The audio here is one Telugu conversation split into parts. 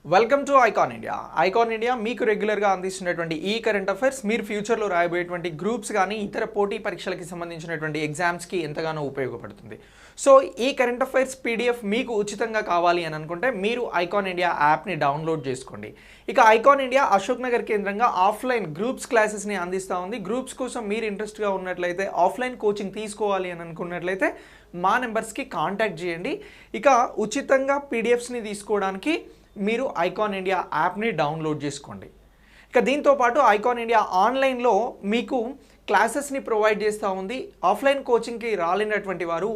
Welcome to icon India. Icon India మీకు రెగ్యులర్గా అందిస్తున్నటువంటి ఈ కరెంట్ అఫైర్స్ మీరు ఫ్యూచర్లో రాయబోయేటువంటి గ్రూప్స్ కానీ ఇతర పోటీ పరీక్షలకి సంబంధించినటువంటి ఎగ్జామ్స్కి ఎంతగానో ఉపయోగపడుతుంది. సో ఈ కరెంట్ అఫైర్స్ పీడిఎఫ్ మీకు ఉచితంగా కావాలి అని అనుకుంటే మీరు ఐకాన్ ఇండియా యాప్ని డౌన్లోడ్ చేసుకోండి. ఇక ఐకాన్ ఇండియా అశోక్ నగర్ కేంద్రంగా ఆఫ్లైన్ గ్రూప్స్ క్లాసెస్ని అందిస్తూ ఉంది. గ్రూప్స్ కోసం మీరు ఇంట్రెస్ట్గా ఉన్నట్లయితే, ఆఫ్లైన్ కోచింగ్ తీసుకోవాలి అని అనుకున్నట్లయితే మా నెంబర్స్కి కాంటాక్ట్ చేయండి. ఇక ఉచితంగా పీడిఎఫ్స్ని తీసుకోవడానికి మీరు ఐకాన్ ఇండియా యాప్ని డౌన్లోడ్ చేసుకోండి. ఇక దీంతోపాటు ఐకాన్ ఇండియా ఆన్లైన్లో మీకు క్లాసెస్ని ప్రొవైడ్ చేస్తూ ఉంది. ఆఫ్లైన్ కోచింగ్కి రాలేనటువంటి వారు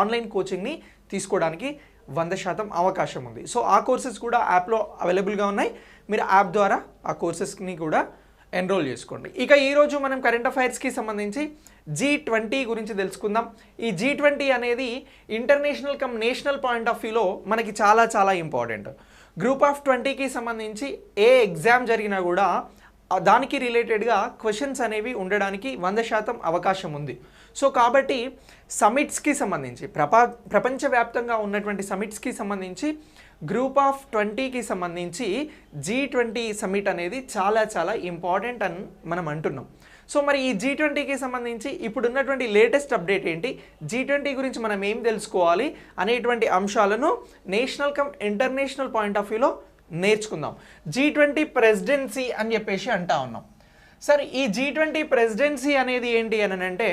ఆన్లైన్ కోచింగ్ని తీసుకోవడానికి 100% అవకాశం ఉంది. సో ఆ కోర్సెస్ కూడా యాప్లో అవైలబుల్గా ఉన్నాయి. మీరు యాప్ ద్వారా ఆ కోర్సెస్ని కూడా ఎన్రోల్ చేసుకోండి. ఇక ఈరోజు మనం కరెంట్ అఫైర్స్కి సంబంధించి G20 గురించి తెలుసుకుందాం. ఈ G20 అనేది international come national point of వ్యూలో మనకి చాలా చాలా ఇంపార్టెంట్. గ్రూప్ ఆఫ్ 20కి సంబంధించి ఏ ఎగ్జామ్ జరిగినా కూడా దానికి రిలేటెడ్గా క్వశ్చన్స్ అనేవి ఉండడానికి 100% అవకాశం ఉంది. సో కాబట్టి సమిట్స్కి సంబంధించి ప్రపంచవ్యాప్తంగా ఉన్నటువంటి సమిట్స్కి సంబంధించి గ్రూప్ ఆఫ్ 20కి సంబంధించి G20 సమిట్ అనేది చాలా చాలా ఇంపార్టెంట్ అని మనం అంటున్నాం. సో మరి ఈ G20కి సంబంధించి ఇప్పుడున్నటువంటి లేటెస్ట్ అప్డేట్ ఏంటి, G20 గురించి మనం ఏం తెలుసుకోవాలి అనేటువంటి అంశాలను national come international point of వ్యూలో నేర్చుకుందాం. G20 ప్రెసిడెన్సీ అని చెప్పేసి అంటా ఉన్నాం. సరే, ఈ G20 ప్రెసిడెన్సీ అనేది ఏంటి అని అంటే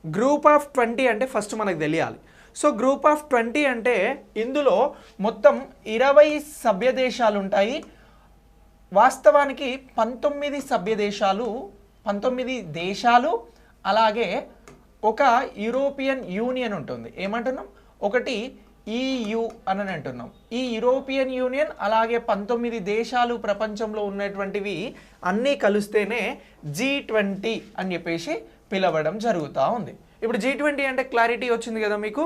గ్రూప్ ఆఫ్ 20 అంటే ఫస్ట్ మనకు తెలియాలి. సో గ్రూప్ ఆఫ్ 20 అంటే ఇందులో మొత్తం 20 సభ్య దేశాలు ఉంటాయి. వాస్తవానికి 19 దేశాలు అలాగే ఒక యూరోపియన్ యూనియన్ ఉంటుంది. ఏమంటున్నాం? ఒకటి EU అని అంటున్నాం. ఈ యూరోపియన్ యూనియన్ అలాగే 19 దేశాలు ప్రపంచంలో ఉన్నటువంటివి అన్నీ కలిస్తేనే G20 అని చెప్పేసి పిలవడం జరుగుతూ ఉంది. ఇప్పుడు G20 అంటే క్లారిటీ వచ్చింది కదా మీకు.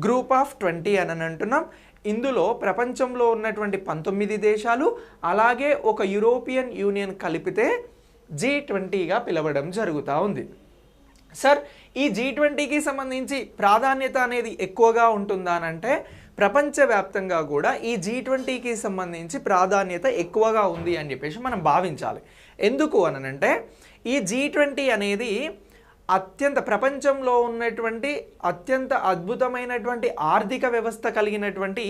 గ్రూప్ ఆఫ్ 20 అని అంటున్నాం. ఇందులో ప్రపంచంలో ఉన్నటువంటి 19 దేశాలు అలాగే ఒక యూరోపియన్ యూనియన్ కలిపితే G20గా పిలవడం జరుగుతూ ఉంది. సార్, ఈ G20కి సంబంధించి ప్రాధాన్యత అనేది ఎక్కువగా ఉంటుందా అని అంటే ప్రపంచవ్యాప్తంగా కూడా ఈ G20కి సంబంధించి ప్రాధాన్యత ఎక్కువగా ఉంది అని చెప్పేసి మనం భావించాలి. ఎందుకు అని అంటే ఈ G20 అనేది ప్రపంచంలో ఉన్నటువంటి అత్యంత అద్భుతమైనటువంటి ఆర్థిక వ్యవస్థ కలిగినటువంటి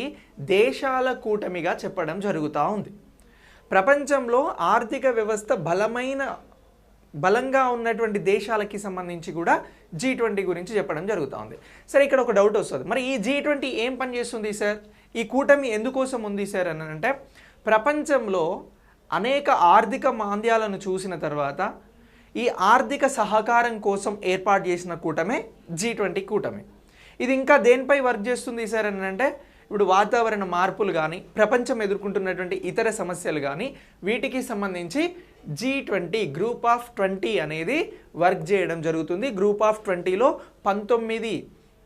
దేశాల కూటమిగా చెప్పడం జరుగుతూ ఉంది. ప్రపంచంలో ఆర్థిక వ్యవస్థ బలంగా ఉన్నటువంటి దేశాలకి సంబంధించి కూడా G20 గురించి చెప్పడం జరుగుతూ ఉంది. సరే, ఇక్కడ ఒక డౌట్ వస్తుంది, మరి ఈ G20 ఏం పని చేస్తుంది సార్, ఈ కూటమి ఎందుకోసం ఉంది సార్ అని అంటే ప్రపంచంలో అనేక ఆర్థిక మాంద్యాలను చూసిన తర్వాత ఈ ఆర్థిక సహకారం కోసం ఏర్పాటు చేసిన కూటమే G20 కూటమి. ఇది ఇంకా దేనిపై వర్క్ చేస్తుంది సార్ అని అంటే ఇప్పుడు వాతావరణ మార్పులు కానీ ప్రపంచం ఎదుర్కొంటున్నటువంటి ఇతర సమస్యలు కానీ వీటికి సంబంధించి G20 గ్రూప్ ఆఫ్ 20 అనేది వర్క్ చేయడం జరుగుతుంది. గ్రూప్ ఆఫ్ 20లో 19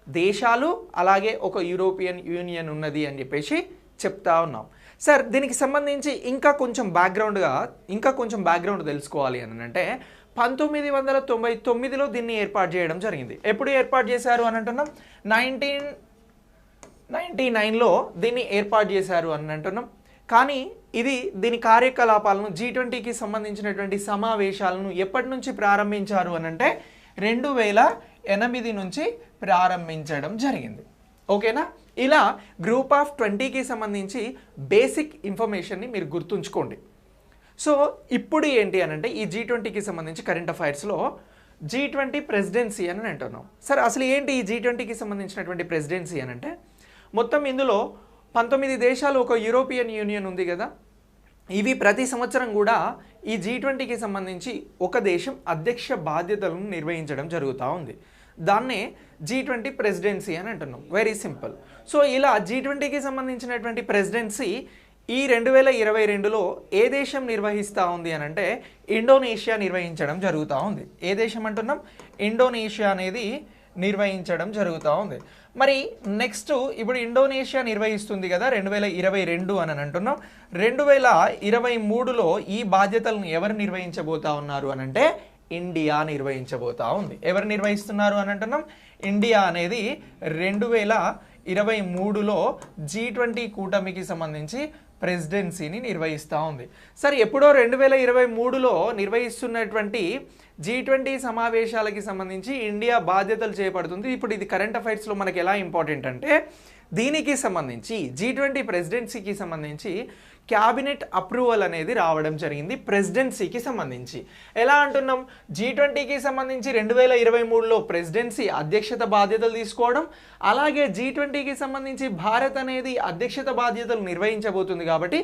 దేశాలు అలాగే ఒక యూరోపియన్ యూనియన్ ఉన్నది అని చెప్పేసి చెప్తా ఉన్నాం. సార్, దీనికి సంబంధించి ఇంకా కొంచెం బ్యాక్గ్రౌండ్ తెలుసుకోవాలి అని అంటే 1999లో దీన్ని ఏర్పాటు చేయడం జరిగింది. ఎప్పుడు ఏర్పాటు చేశారు అని అంటున్నాం? 1999లో దీన్ని ఏర్పాటు చేశారు అని అంటున్నాం. కానీ దీని కార్యకలాపాలను G20కి సంబంధించినటువంటి సమావేశాలను ఎప్పటి నుంచి ప్రారంభించారు అని అంటే 2008 నుంచి ప్రారంభించడం జరిగింది. ఓకేనా? ఇలా గ్రూప్ ఆఫ్ 20కి సంబంధించి బేసిక్ ఇన్ఫర్మేషన్ని మీరు గుర్తుంచుకోండి. సో ఇప్పుడు ఏంటి అని అంటే ఈ G20కి సంబంధించి కరెంట్ అఫైర్స్లో G20 ప్రెసిడెన్సీ అని అంటున్నాం. సరే, అసలు ఏంటి ఈ G20కి సంబంధించినటువంటి ప్రెసిడెన్సీ అని అంటే మొత్తం ఇందులో 19 దేశాలు ఒక యూరోపియన్ యూనియన్ ఉంది కదా, ఇవి ప్రతి సంవత్సరం కూడా ఈ G20కి సంబంధించి ఒక దేశం అధ్యక్ష బాధ్యతలను నిర్వహించడం జరుగుతూ ఉంది. దాన్నే G20 ప్రెసిడెన్సీ అని అంటున్నాం. Very simple. సో ఇలా G20కి సంబంధించినటువంటి ప్రెసిడెన్సీ ఈ 2022లో ఏ దేశం నిర్వహిస్తూ ఉంది అని అంటే ఇండోనేషియా నిర్వహించడం జరుగుతూ ఉంది. ఏ దేశం అంటున్నాం? ఇండోనేషియా అనేది నిర్వహించడం జరుగుతూ ఉంది. మరి నెక్స్ట్ ఇప్పుడు ఇండోనేషియా నిర్వహిస్తుంది కదా 2022 అని అంటున్నాం. 2023లో ఈ బాధ్యతలను ఎవరు నిర్వహించబోతా ఉన్నారు అని అంటే ఇండియా నిర్వహించబోతా ఉంది. ఎవరు నిర్వహిస్తున్నారు అని అంటున్నాం? ఇండియా అనేది 2023లో G20 కూటమికి సంబంధించి ప్రెసిడెన్సీని నిర్వహిస్తూ ఉంది. సరే ఎప్పుడో 2023లో నిర్వహిస్తున్నటువంటి G20 సమావేశాలకి సంబంధించి ఇండియా బాధ్యతలు చేపడుతుంది. ఇప్పుడు ఇది కరెంట్ అఫైర్స్లో మనకి ఎలా ఇంపార్టెంట్ అంటే దీనికి సంబంధించి G20 ప్రెసిడెన్సీకి సంబంధించి క్యాబినెట్ అప్రూవల్ అనేది రావడం జరిగింది ప్రెసిడెన్సీకి సంబంధించి. ఎలా అంటున్నాం, G20కి సంబంధించి 2023లో ప్రెసిడెన్సీ అధ్యక్షత బాధ్యతలు తీసుకోవడం, అలాగే G20కి సంబంధించి భారత్ అనేది అధ్యక్షత బాధ్యతలు నిర్వహించబోతుంది కాబట్టి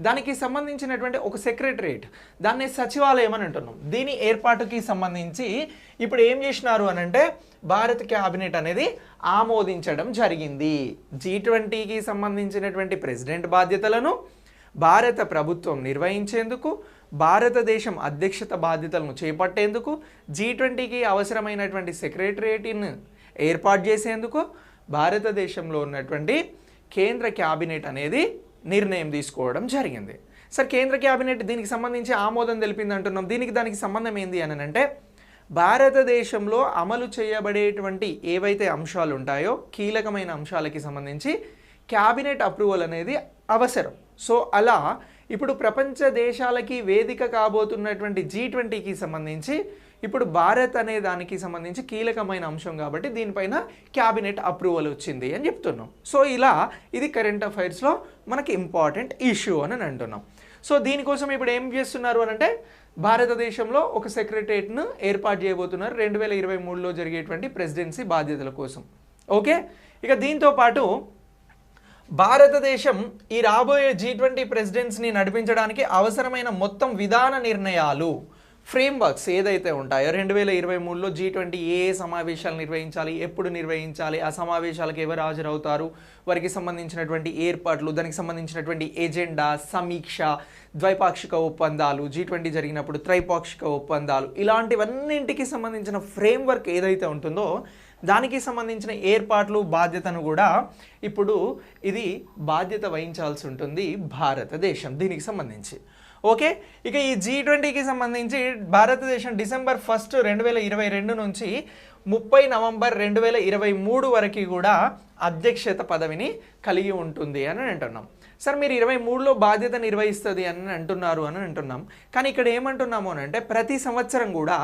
దానికి సంబంధించినటువంటి ఒక సెక్రటరేట్, దాన్ని సచివాలయం అని అంటున్నాం. దీని ఏర్పాటుకి సంబంధించి ఇప్పుడు ఏం చేసినారు అని అంటే భారత్ క్యాబినెట్ అనేది ఆమోదించడం జరిగింది. G20కి సంబంధించినటువంటి ప్రెసిడెంట్ బాధ్యతలను భారత ప్రభుత్వం నిర్వహించేందుకు, భారతదేశం అధ్యక్షత బాధ్యతలను చేపట్టేందుకు, G20కి అవసరమైనటువంటి సెక్రటరేట్ను ఏర్పాటు చేసేందుకు భారతదేశంలో ఉన్నటువంటి కేంద్ర క్యాబినెట్ అనేది నిర్ణయం తీసుకోవడం జరిగింది. సార్ కేంద్ర క్యాబినెట్ దీనికి సంబంధించి ఆమోదం తెలిపింది అంటున్నాం. దానికి సంబంధం ఏంది అని అంటే భారతదేశంలో అమలు చేయబడేటువంటి ఏవైతే అంశాలు ఉంటాయో కీలకమైన అంశాలకి సంబంధించి క్యాబినెట్ అప్రూవల్ అనేది అవసరం. సో అలా ఇప్పుడు ప్రపంచ దేశాలకి వేదిక కాబోతున్నటువంటి G20కి సంబంధించి ఇప్పుడు భారత్ అనే దానికి సంబంధించి కీలకమైన అంశం కాబట్టి దీనిపైన క్యాబినెట్ అప్రూవల్ వచ్చింది అని చెప్తున్నాం. సో ఇలా ఇది కరెంట్ అఫైర్స్లో మనకి ఇంపార్టెంట్ ఇష్యూ అని అంటున్నాం. సో దీనికోసం ఇప్పుడు ఏం చేస్తున్నారు అని అంటే భారతదేశంలో ఒక సెక్రటరేట్ను ఏర్పాటు చేయబోతున్నారు 2023లో జరిగేటువంటి ప్రెసిడెన్సీ బాధ్యతల కోసం. ఓకే, ఇక దీంతో పాటు భారతదేశం ఈ రాబోయే G20 ప్రెసిడెన్సీని నడిపించడానికి అవసరమైన మొత్తం విధాన నిర్ణయాలు, ఫ్రేమ్వర్క్స్ ఏదైతే ఉంటాయో 2023లో G20 ఏ సమావేశాలు నిర్వహించాలి, ఎప్పుడు నిర్వహించాలి, ఆ సమావేశాలకు ఎవరు హాజరవుతారు, వారికి సంబంధించినటువంటి ఏర్పాట్లు, దానికి సంబంధించినటువంటి ఎజెండా, సమీక్ష, ద్వైపాక్షిక ఒప్పందాలు, G20 జరిగినప్పుడు త్రైపాక్షిక ఒప్పందాలు, ఇలాంటివన్నింటికి సంబంధించిన ఫ్రేమ్వర్క్ ఏదైతే ఉంటుందో దానికి సంబంధించిన ఏర్పాట్లు బాధ్యతను కూడా ఇప్పుడు ఇది బాధ్యత వహించాల్సి ఉంటుంది భారతదేశం దీనికి సంబంధించి. ఓకే, ఇక ఈ G20కి సంబంధించి భారతదేశం December 1, 2022 నుంచి 30 November 2023 వరకు కూడా అధ్యక్షత పదవిని కలిగి ఉంటుంది అని అంటున్నాం. సార్ మీరు 23లో బాధ్యత నిర్వహిస్తుంది అని అంటున్నాం. కానీ ఇక్కడ ఏమంటున్నాము అని అంటే ప్రతి సంవత్సరం కూడా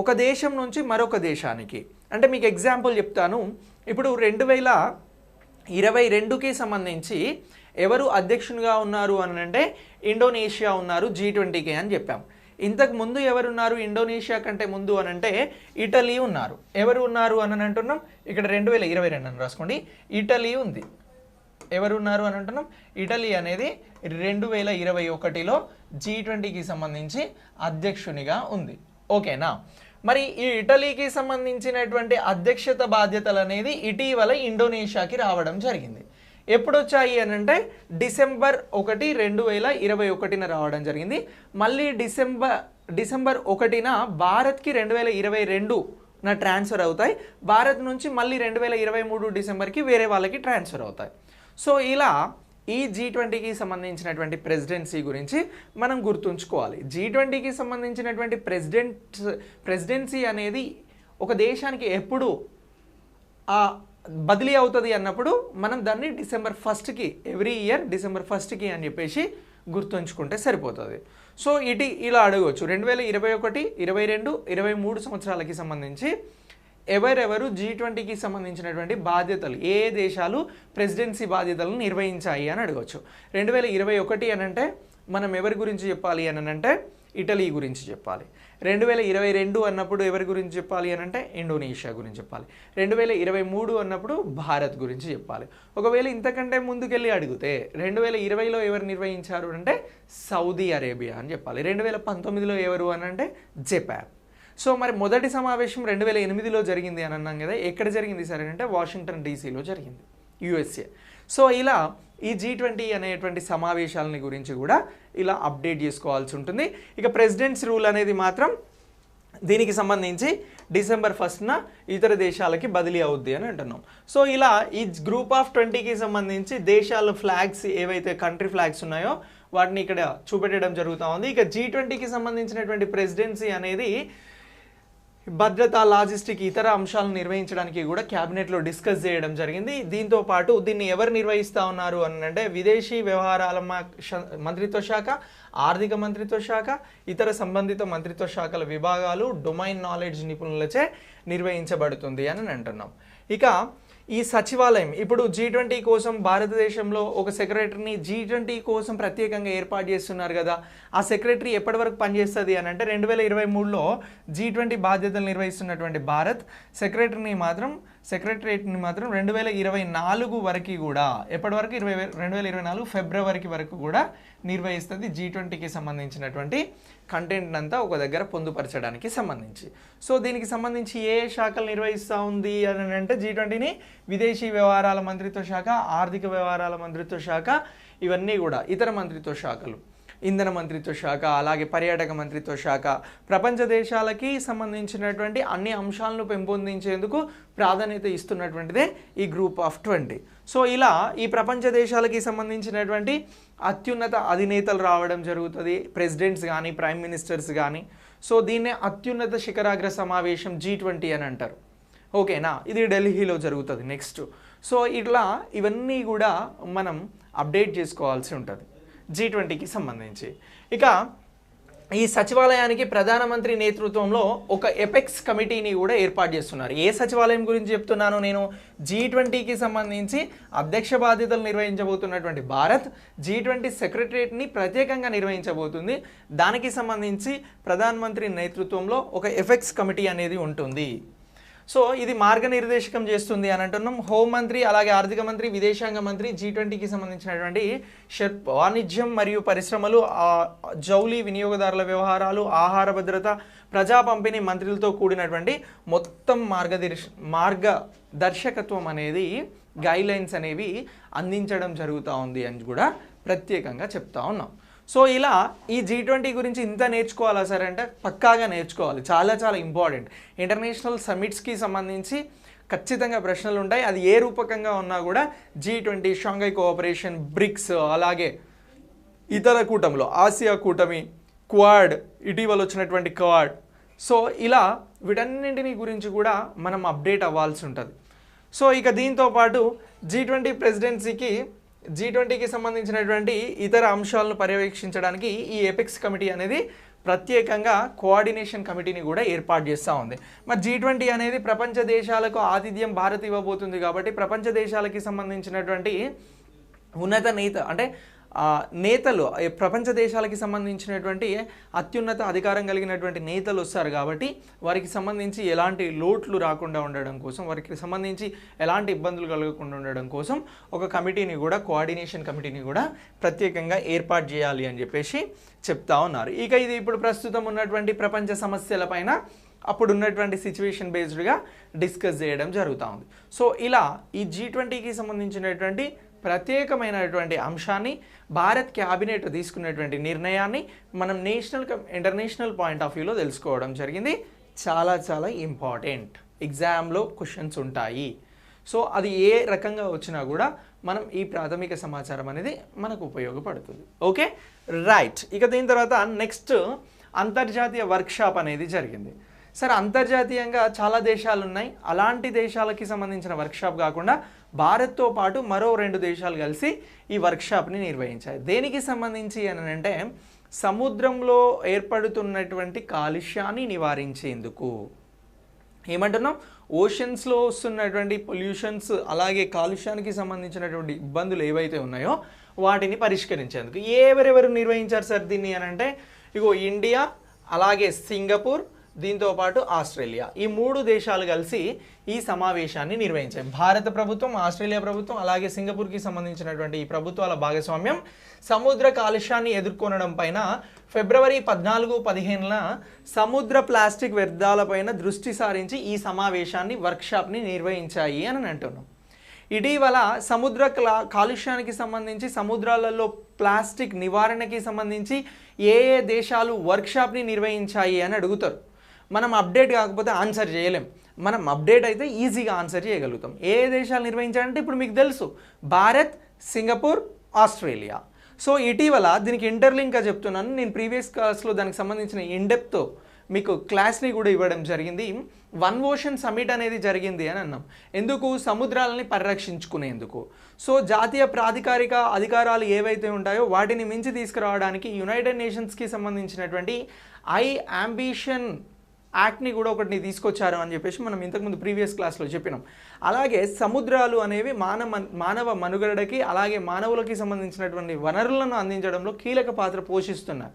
ఒక దేశం నుంచి మరొక దేశానికి, అంటే మీకు ఎగ్జాంపుల్ చెప్తాను. ఇప్పుడు 2022కి సంబంధించి ఎవరు అధ్యక్షునిగా ఉన్నారు అని అంటే ఇండోనేషియా ఉన్నారు G20కి అని చెప్పాం. ఇంతకు ముందు ఎవరున్నారు ఇండోనేషియా కంటే ముందు అని అంటే ఇటలీ ఉన్నారు. ఎవరు ఉన్నారు అని అంటున్నాం, ఇక్కడ 2022 అని రాసుకోండి, ఇటలీ ఉంది. ఎవరు ఉన్నారు అని అంటున్నాం, ఇటలీ అనేది 2021లో G20కి సంబంధించి అధ్యక్షునిగా ఉంది. ఓకేనా, మరి ఈ ఇటలీకి సంబంధించినటువంటి అధ్యక్షత బాధ్యతలు అనేది ఇటీవల ఇండోనేషియాకి రావడం జరిగింది. ఎప్పుడు వచ్చాయి అని అంటే December 1, 2021 రావడం జరిగింది. మళ్ళీ డిసెంబర్ 1న భారత్కి 2022 ట్రాన్స్ఫర్ అవుతాయి. భారత్ నుంచి మళ్ళీ 2023 డిసెంబర్కి వేరే వాళ్ళకి ట్రాన్స్ఫర్ అవుతాయి. సో ఇలా ఈ G20కి సంబంధించినటువంటి ప్రెసిడెన్సీ గురించి మనం గుర్తుంచుకోవాలి. G20కి సంబంధించినటువంటి ప్రెసిడెన్సీ అనేది ఒక దేశానికి ఎప్పుడు బదిలీ అవుతుంది అన్నప్పుడు మనం దాన్ని December 1కి ఎవ్రీ ఇయర్ December 1కి అని చెప్పేసి గుర్తుంచుకుంటే సరిపోతుంది. సో ఇలా అడగవచ్చు 2021, 22, 23 సంవత్సరాలకి సంబంధించి ఎవరెవరు G20కి సంబంధించినటువంటి బాధ్యతలు, ఏ దేశాలు ప్రెసిడెన్సీ బాధ్యతలను నిర్వహించాయి అని అడగవచ్చు. 2021 అని అంటే మనం ఎవరి గురించి చెప్పాలి అని అంటే ఇటలీ గురించి చెప్పాలి. 2022 అన్నప్పుడు ఎవరి గురించి చెప్పాలి అని అంటే ఇండోనేషియా గురించి చెప్పాలి. 2023 అన్నప్పుడు భారత్ గురించి చెప్పాలి. ఒకవేళ ఇంతకంటే ముందుకెళ్ళి అడిగితే 2020లో ఎవరు నిర్వహించారు అంటే సౌదీ అరేబియా అని చెప్పాలి. 2019లో ఎవరు అని అంటే జపాన్. సో మరి మొదటి సమావేశం 2008లో జరిగింది అని అన్నాం కదా, ఎక్కడ జరిగింది సరే అంటే వాషింగ్టన్ డీసీలో జరిగింది, USA. సో ఇలా ఈ G20 అనేటువంటి సమావేశాలని గురించి కూడా ఇలా అప్డేట్ చేసుకోవాల్సి ఉంటుంది. ఇక ప్రెసిడెంట్స్ రూల్ అనేది మాత్రం దీనికి సంబంధించి December 1న ఇతర దేశాలకి బదిలీ అవుద్ది అని అంటున్నాం. సో ఇలా ఈ గ్రూప్ ఆఫ్ 20కి సంబంధించి దేశాల ఫ్లాగ్స్ ఏవైతే కంట్రీ ఫ్లాగ్స్ ఉన్నాయో వాటిని ఇక్కడ చూపెట్టడం జరుగుతూ ఉంది. ఇక G20కి సంబంధించినటువంటి ప్రెసిడెన్సీ అనేది భద్రత, లాజిస్టిక్, ఇతర అంశాలను నిర్వహించడానికి కూడా క్యాబినెట్లో డిస్కస్ చేయడం జరిగింది. దీంతో పాటు దీన్ని ఎవరు నిర్వహిస్తూ ఉన్నారు అని అంటే విదేశీ వ్యవహారాల మంత్రిత్వ శాఖ, ఆర్థిక మంత్రిత్వ శాఖ, ఇతర సంబంధిత మంత్రిత్వ శాఖల విభాగాలు, డొమైన్ నాలెడ్జ్ నిపుణులచే నిర్వహించబడుతుంది అని అంటున్నాం. ఇక ఈ సచివాలయం ఇప్పుడు G20 కోసం భారతదేశంలో ఒక సెక్రటరీని G20 కోసం ప్రత్యేకంగా ఏర్పాటు చేస్తున్నారు కదా. ఆ సెక్రటరీ ఎప్పటి వరకు పనిచేస్తుంది అని అంటే 2023లో G20 బాధ్యతలు నిర్వహిస్తున్నటువంటి భారత్ సెక్రటరీని మాత్రం 2024 వరకు కూడా, ఎప్పటి వరకు 2024 ఫిబ్రవరికి వరకు కూడా నిర్వహిస్తుంది G20కి సంబంధించినటువంటి కంటెంట్ అంతా ఒక దగ్గర పొందుపరచడానికి సంబంధించి. సో దీనికి సంబంధించి ఏ శాఖలు నిర్వహిస్తూ ఉంది అని అంటే G20ని విదేశీ వ్యవహారాల మంత్రిత్వ శాఖ, ఆర్థిక వ్యవహారాల మంత్రిత్వ శాఖ, ఇవన్నీ కూడా ఇతర మంత్రిత్వ శాఖలు, ఇంధన మంత్రిత్వ శాఖ, అలాగే పర్యాటక మంత్రిత్వ శాఖ ప్రపంచ దేశాలకి సంబంధించినటువంటి అన్ని అంశాలను పెంపొందించేందుకు ప్రాధాన్యత ఇస్తున్నటువంటిదే ఈ గ్రూప్ ఆఫ్ 20. సో ఇలా ఈ ప్రపంచ దేశాలకి సంబంధించినటువంటి అత్యున్నత అధినేతలు రావడం జరుగుతుంది, ప్రెసిడెంట్స్ కానీ ప్రైమ్ మినిస్టర్స్ కానీ. సో దీన్నే అత్యున్నత శిఖరాగ్ర సమావేశం G20 అని అంటారు. ఓకేనా, ఇది ఢిల్లీలో జరుగుతుంది నెక్స్ట్. సో ఇట్లా ఇవన్నీ కూడా మనం అప్డేట్ చేసుకోవాల్సి ఉంటుంది G20కి సంబంధించి. ఇక ఈ సచివాలయానికి ప్రధానమంత్రి నేతృత్వంలో ఒక ఎపెక్స్ కమిటీని కూడా ఏర్పాటు చేస్తున్నారు. ఏ సచివాలయం గురించి చెప్తున్నాను నేను? G20కి సంబంధించి అధ్యక్ష బాధ్యతలు నిర్వహించబోతున్నటువంటి భారత్ G20 సెక్రటరియట్ని ప్రత్యేకంగా నిర్వహించబోతుంది. దానికి సంబంధించి ప్రధానమంత్రి నేతృత్వంలో ఒక ఎపెక్స్ కమిటీ అనేది ఉంటుంది. సో ఇది మార్గనిర్దేశకం చేస్తుంది అని అంటున్నాం. హోంమంత్రి, అలాగే ఆర్థిక మంత్రి, విదేశాంగ మంత్రి G20కి సంబంధించినటువంటి వాణిజ్యం మరియు పరిశ్రమలు, జౌలి, వినియోగదారుల వ్యవహారాలు, ఆహార భద్రత, ప్రజా పంపిణీ మంత్రులతో కూడినటువంటి మొత్తం మార్గదర్శకత్వం అనేది, గైడ్లైన్స్ అనేవి అందించడం జరుగుతూ ఉంది అని కూడా ప్రత్యేకంగా చెప్తా ఉన్నాం. సో ఇలా ఈ G20 గురించి ఇంత నేర్చుకోవాలా సార్ అంటే పక్కాగా నేర్చుకోవాలి, చాలా చాలా ఇంపార్టెంట్. ఇంటర్నేషనల్ సమ్మిట్స్కి సంబంధించి ఖచ్చితంగా ప్రశ్నలు ఉంటాయి. అది ఏ రూపకంగా ఉన్నా కూడా G20, షాంఘై కోఆపరేషన్, బ్రిక్స్, అలాగే ఇతర కూటమిలో ఆసియా కూటమి, క్వాడ్, ఇటీవల వచ్చినటువంటి క్వాడ్. సో ఇలా వీటన్నింటినీ గురించి కూడా మనం అప్డేట్ అవ్వాల్సి ఉంటుంది. సో ఇక దీంతో పాటు G20కి సంబంధించినటువంటి ఇతర అంశాలను పర్యవేక్షించడానికి ఈ ఎపెక్స్ కమిటీ అనేది ప్రత్యేకంగా కోఆర్డినేషన్ కమిటీని కూడా ఏర్పాటు చేస్తూ ఉంది. మరి G20 అనేది ప్రపంచ దేశాలకు ఆతిథ్యం భారత్ ఇవ్వబోతుంది కాబట్టి ప్రపంచ దేశాలకి సంబంధించినటువంటి ఉన్నత నేతలు, ప్రపంచ దేశాలకి సంబంధించినటువంటి అత్యున్నత అధికారం కలిగినటువంటి నేతలు వస్తారు కాబట్టి వారికి సంబంధించి ఎలాంటి లోట్లు రాకుండా ఉండడం కోసం, వారికి సంబంధించి ఎలాంటి ఇబ్బందులు కలగకుండా ఉండడం కోసం ఒక కమిటీని కూడా, కోఆర్డినేషన్ కమిటీని కూడా ప్రత్యేకంగా ఏర్పాటు చేయాలి అని చెప్పేసి చెప్తా ఉన్నారు. ఇక ఇది ఇప్పుడు ప్రస్తుతం ఉన్నటువంటి ప్రపంచ సమస్యలపైన అప్పుడు ఉన్నటువంటి సిచ్యువేషన్ బేస్డ్గా డిస్కస్ చేయడం జరుగుతూ ఉంది. సో ఇలా ఈ G20కి సంబంధించినటువంటి ప్రత్యేకమైనటువంటి అంశాన్ని, భారత్ క్యాబినెట్ తీసుకున్నటువంటి నిర్ణయాన్ని మనం ఇంటర్నేషనల్ పాయింట్ ఆఫ్ వ్యూలో తెలుసుకోవడం జరిగింది. చాలా చాలా ఇంపార్టెంట్, ఎగ్జామ్లో క్వశ్చన్స్ ఉంటాయి. సో అది ఏ రకంగా వచ్చినా కూడా మనం ఈ ప్రాథమిక సమాచారం అనేది మనకు ఉపయోగపడుతుంది. Okay, right. ఇక దీని తర్వాత నెక్స్ట్ అంతర్జాతీయ వర్క్షాప్ అనేది జరిగింది. సరే, అంతర్జాతీయంగా చాలా దేశాలు ఉన్నాయి. అలాంటి దేశాలకి సంబంధించిన వర్క్షాప్ కాకుండా భారత్తో పాటు మరో 2 దేశాలు కలిసి ఈ వర్క్షాప్ని నిర్వహించాయి. దేనికి సంబంధించి అని అంటే సముద్రంలో ఏర్పడుతున్నటువంటి కాలుష్యాన్ని నివారించేందుకు. ఏమంటున్నాం? ఓషన్స్లో వస్తున్నటువంటి పొల్యూషన్స్, అలాగే కాలుష్యానికి సంబంధించినటువంటి ఇబ్బందులు ఏవైతే ఉన్నాయో వాటిని పరిష్కరించేందుకు ఎవరెవరు నిర్వహించారు సార్ దీన్ని అని అంటే, ఇగో ఇండియా, అలాగే సింగపూర్, దీంతో పాటు ఆస్ట్రేలియా, ఈ 3 దేశాలు కలిసి ఈ సమావేశాన్ని నిర్వహించాయి. భారత ప్రభుత్వం, ఆస్ట్రేలియా ప్రభుత్వం, అలాగే సింగపూర్కి సంబంధించినటువంటి ఈ ప్రభుత్వాల భాగస్వామ్యం సముద్ర కాలుష్యాన్ని ఎదుర్కొనడం పైన ఫిబ్రవరి 14-15న సముద్ర ప్లాస్టిక్ వ్యర్థాలపైన దృష్టి సారించి ఈ సమావేశాన్ని, వర్క్షాప్ని నిర్వహించాయి అని అంటున్నాం. ఇటీవల సముద్ర కాలుష్యానికి సంబంధించి, సముద్రాలలో ప్లాస్టిక్ నివారణకి సంబంధించి ఏ దేశాలు వర్క్షాప్ని నిర్వహించాయి అని అడుగుతారు. మనం అప్డేట్ కాకపోతే ఆన్సర్ చేయలేం. మనం అప్డేట్ అయితే ఈజీగా ఆన్సర్ చేయగలుగుతాం. ఏ దేశాలు నిర్వహించాలంటే ఇప్పుడు మీకు తెలుసు, భారత్, సింగపూర్, ఆస్ట్రేలియా. సో ఇటీవల దీనికి ఇంటర్లింక్గా చెప్తున్నాను, నేను ప్రీవియస్ క్లాస్లో దానికి సంబంధించిన ఇన్డెప్త్ మీకు క్లాస్ని కూడా ఇవ్వడం జరిగింది. వన్ ఓషన్ సమిట్ అనేది జరిగింది అని అన్నాం. ఎందుకు? సముద్రాలని పరిరక్షించుకునేందుకు. సో జాతీయ ప్రాధికారిక అధికారాలు ఏవైతే ఉంటాయో వాటిని మించి తీసుకురావడానికి యునైటెడ్ నేషన్స్కి సంబంధించినటువంటి ఐ అంబిషన్ యాక్ట్ని కూడా ఒకటిని తీసుకొచ్చారు అని చెప్పేసి మనం ఇంతకుముందు ప్రీవియస్ క్లాస్లో చెప్పినాం. అలాగే సముద్రాలు అనేవి మానవ మనుగడకి అలాగే మానవులకి సంబంధించినటువంటి వనరులను అందించడంలో కీలక పాత్ర పోషిస్తున్నాయి.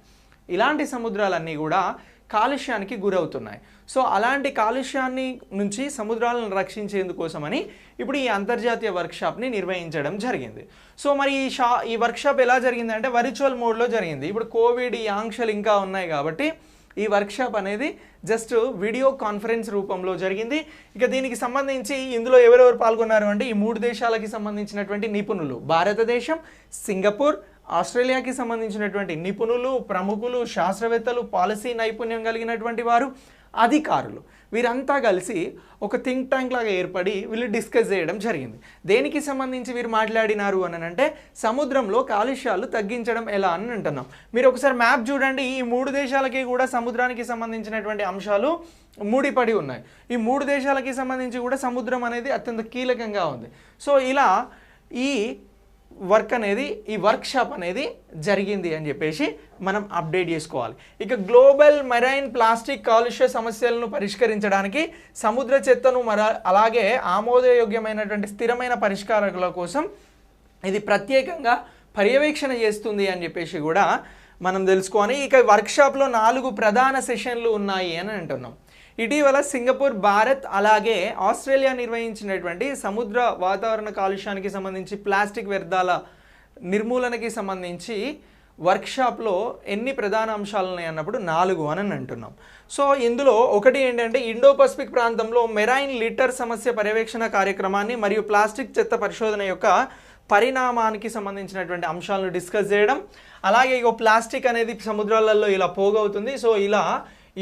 ఇలాంటి సముద్రాలన్నీ కూడా కాలుష్యానికి గురవుతున్నాయి. సో అలాంటి కాలుష్యాన్ని నుంచి సముద్రాలను రక్షించేందుకోసమని ఇప్పుడు ఈ అంతర్జాతీయ వర్క్షాప్ని నిర్వహించడం జరిగింది. సో మరి ఈ వర్క్షాప్ ఎలా జరిగిందంటే వర్చువల్ మోడ్లో జరిగింది. ఇప్పుడు కోవిడ్ ఈ ఆంక్షలు ఇంకా ఉన్నాయి కాబట్టి ఈ వర్క్షాప్ అనేది జస్ట్ వీడియో కాన్ఫరెన్స్ రూపంలో జరిగింది. ఇక దీనికి సంబంధించి ఇందులో ఎవరెవరు పాల్గొన్నారు అంటే ఈ 3 దేశాలకి సంబంధించినటువంటి నిపుణులు, భారతదేశం, సింగపూర్, ఆస్ట్రేలియాకి సంబంధించినటువంటి నిపుణులు, ప్రముఖులు, శాస్త్రవేత్తలు, పాలసీ నైపుణ్యం కలిగినటువంటి వారు, అధికారులు, వీరంతా కలిసి ఒక థింక్ ట్యాంక్ లాగా ఏర్పడి వీళ్ళు డిస్కస్ చేయడం జరిగింది. దేనికి సంబంధించి వీరు మాట్లాడినారు అని అంటే సముద్రంలో కాలుష్యాలు తగ్గించడం ఎలా అని అంటున్నాం. మీరు ఒకసారి మ్యాప్ చూడండి. ఈ 3 దేశాలకి కూడా సముద్రానికి సంబంధించినటువంటి అంశాలు ముడిపడి ఉన్నాయి. ఈ 3 దేశాలకి సంబంధించి కూడా సముద్రం అనేది అత్యంత కీలకంగా ఉంది. సో ఇలా ఈ వర్క్షాప్ అనేది జరిగింది అని చెప్పేసి మనం అప్డేట్ చేసుకోవాలి. ఇక గ్లోబల్ మెరైన్ ప్లాస్టిక్ కాలుష్య సమస్యలను పరిష్కరించడానికి సముద్ర చెత్తను అలాగే ఆమోదయోగ్యమైనటువంటి స్థిరమైన పరిష్కారాల కోసం ఇది ప్రత్యేకంగా పర్యవేక్షణ చేస్తుంది అని చెప్పేసి కూడా మనం తెలుసుకోవాలి. ఇక వర్క్షాప్లో 4 ప్రధాన సెషన్లు ఉన్నాయి అని అంటున్నాం. ఇటీవల సింగపూర్, భారత్ అలాగే ఆస్ట్రేలియా నిర్వహించినటువంటి సముద్ర వాతావరణ కాలుష్యానికి సంబంధించి ప్లాస్టిక్ వ్యర్థాల నిర్మూలనకి సంబంధించి వర్క్షాప్లో ఎన్ని ప్రధాన అంశాలు ఉన్నాయి అన్నప్పుడు 4 అని అంటున్నాం. సో ఇందులో ఒకటి ఏంటంటే ఇండో పసిఫిక్ ప్రాంతంలో మెరైన్ లిటర్ సమస్య పర్యవేక్షణ కార్యక్రమాన్ని మరియు ప్లాస్టిక్ చెత్త పరిశోధన యొక్క పరిణామానికి సంబంధించినటువంటి అంశాలను డిస్కస్ చేయడం. అలాగే ఇగో ప్లాస్టిక్ అనేది సముద్రాలలో ఇలా పోగవుతుంది. సో ఇలా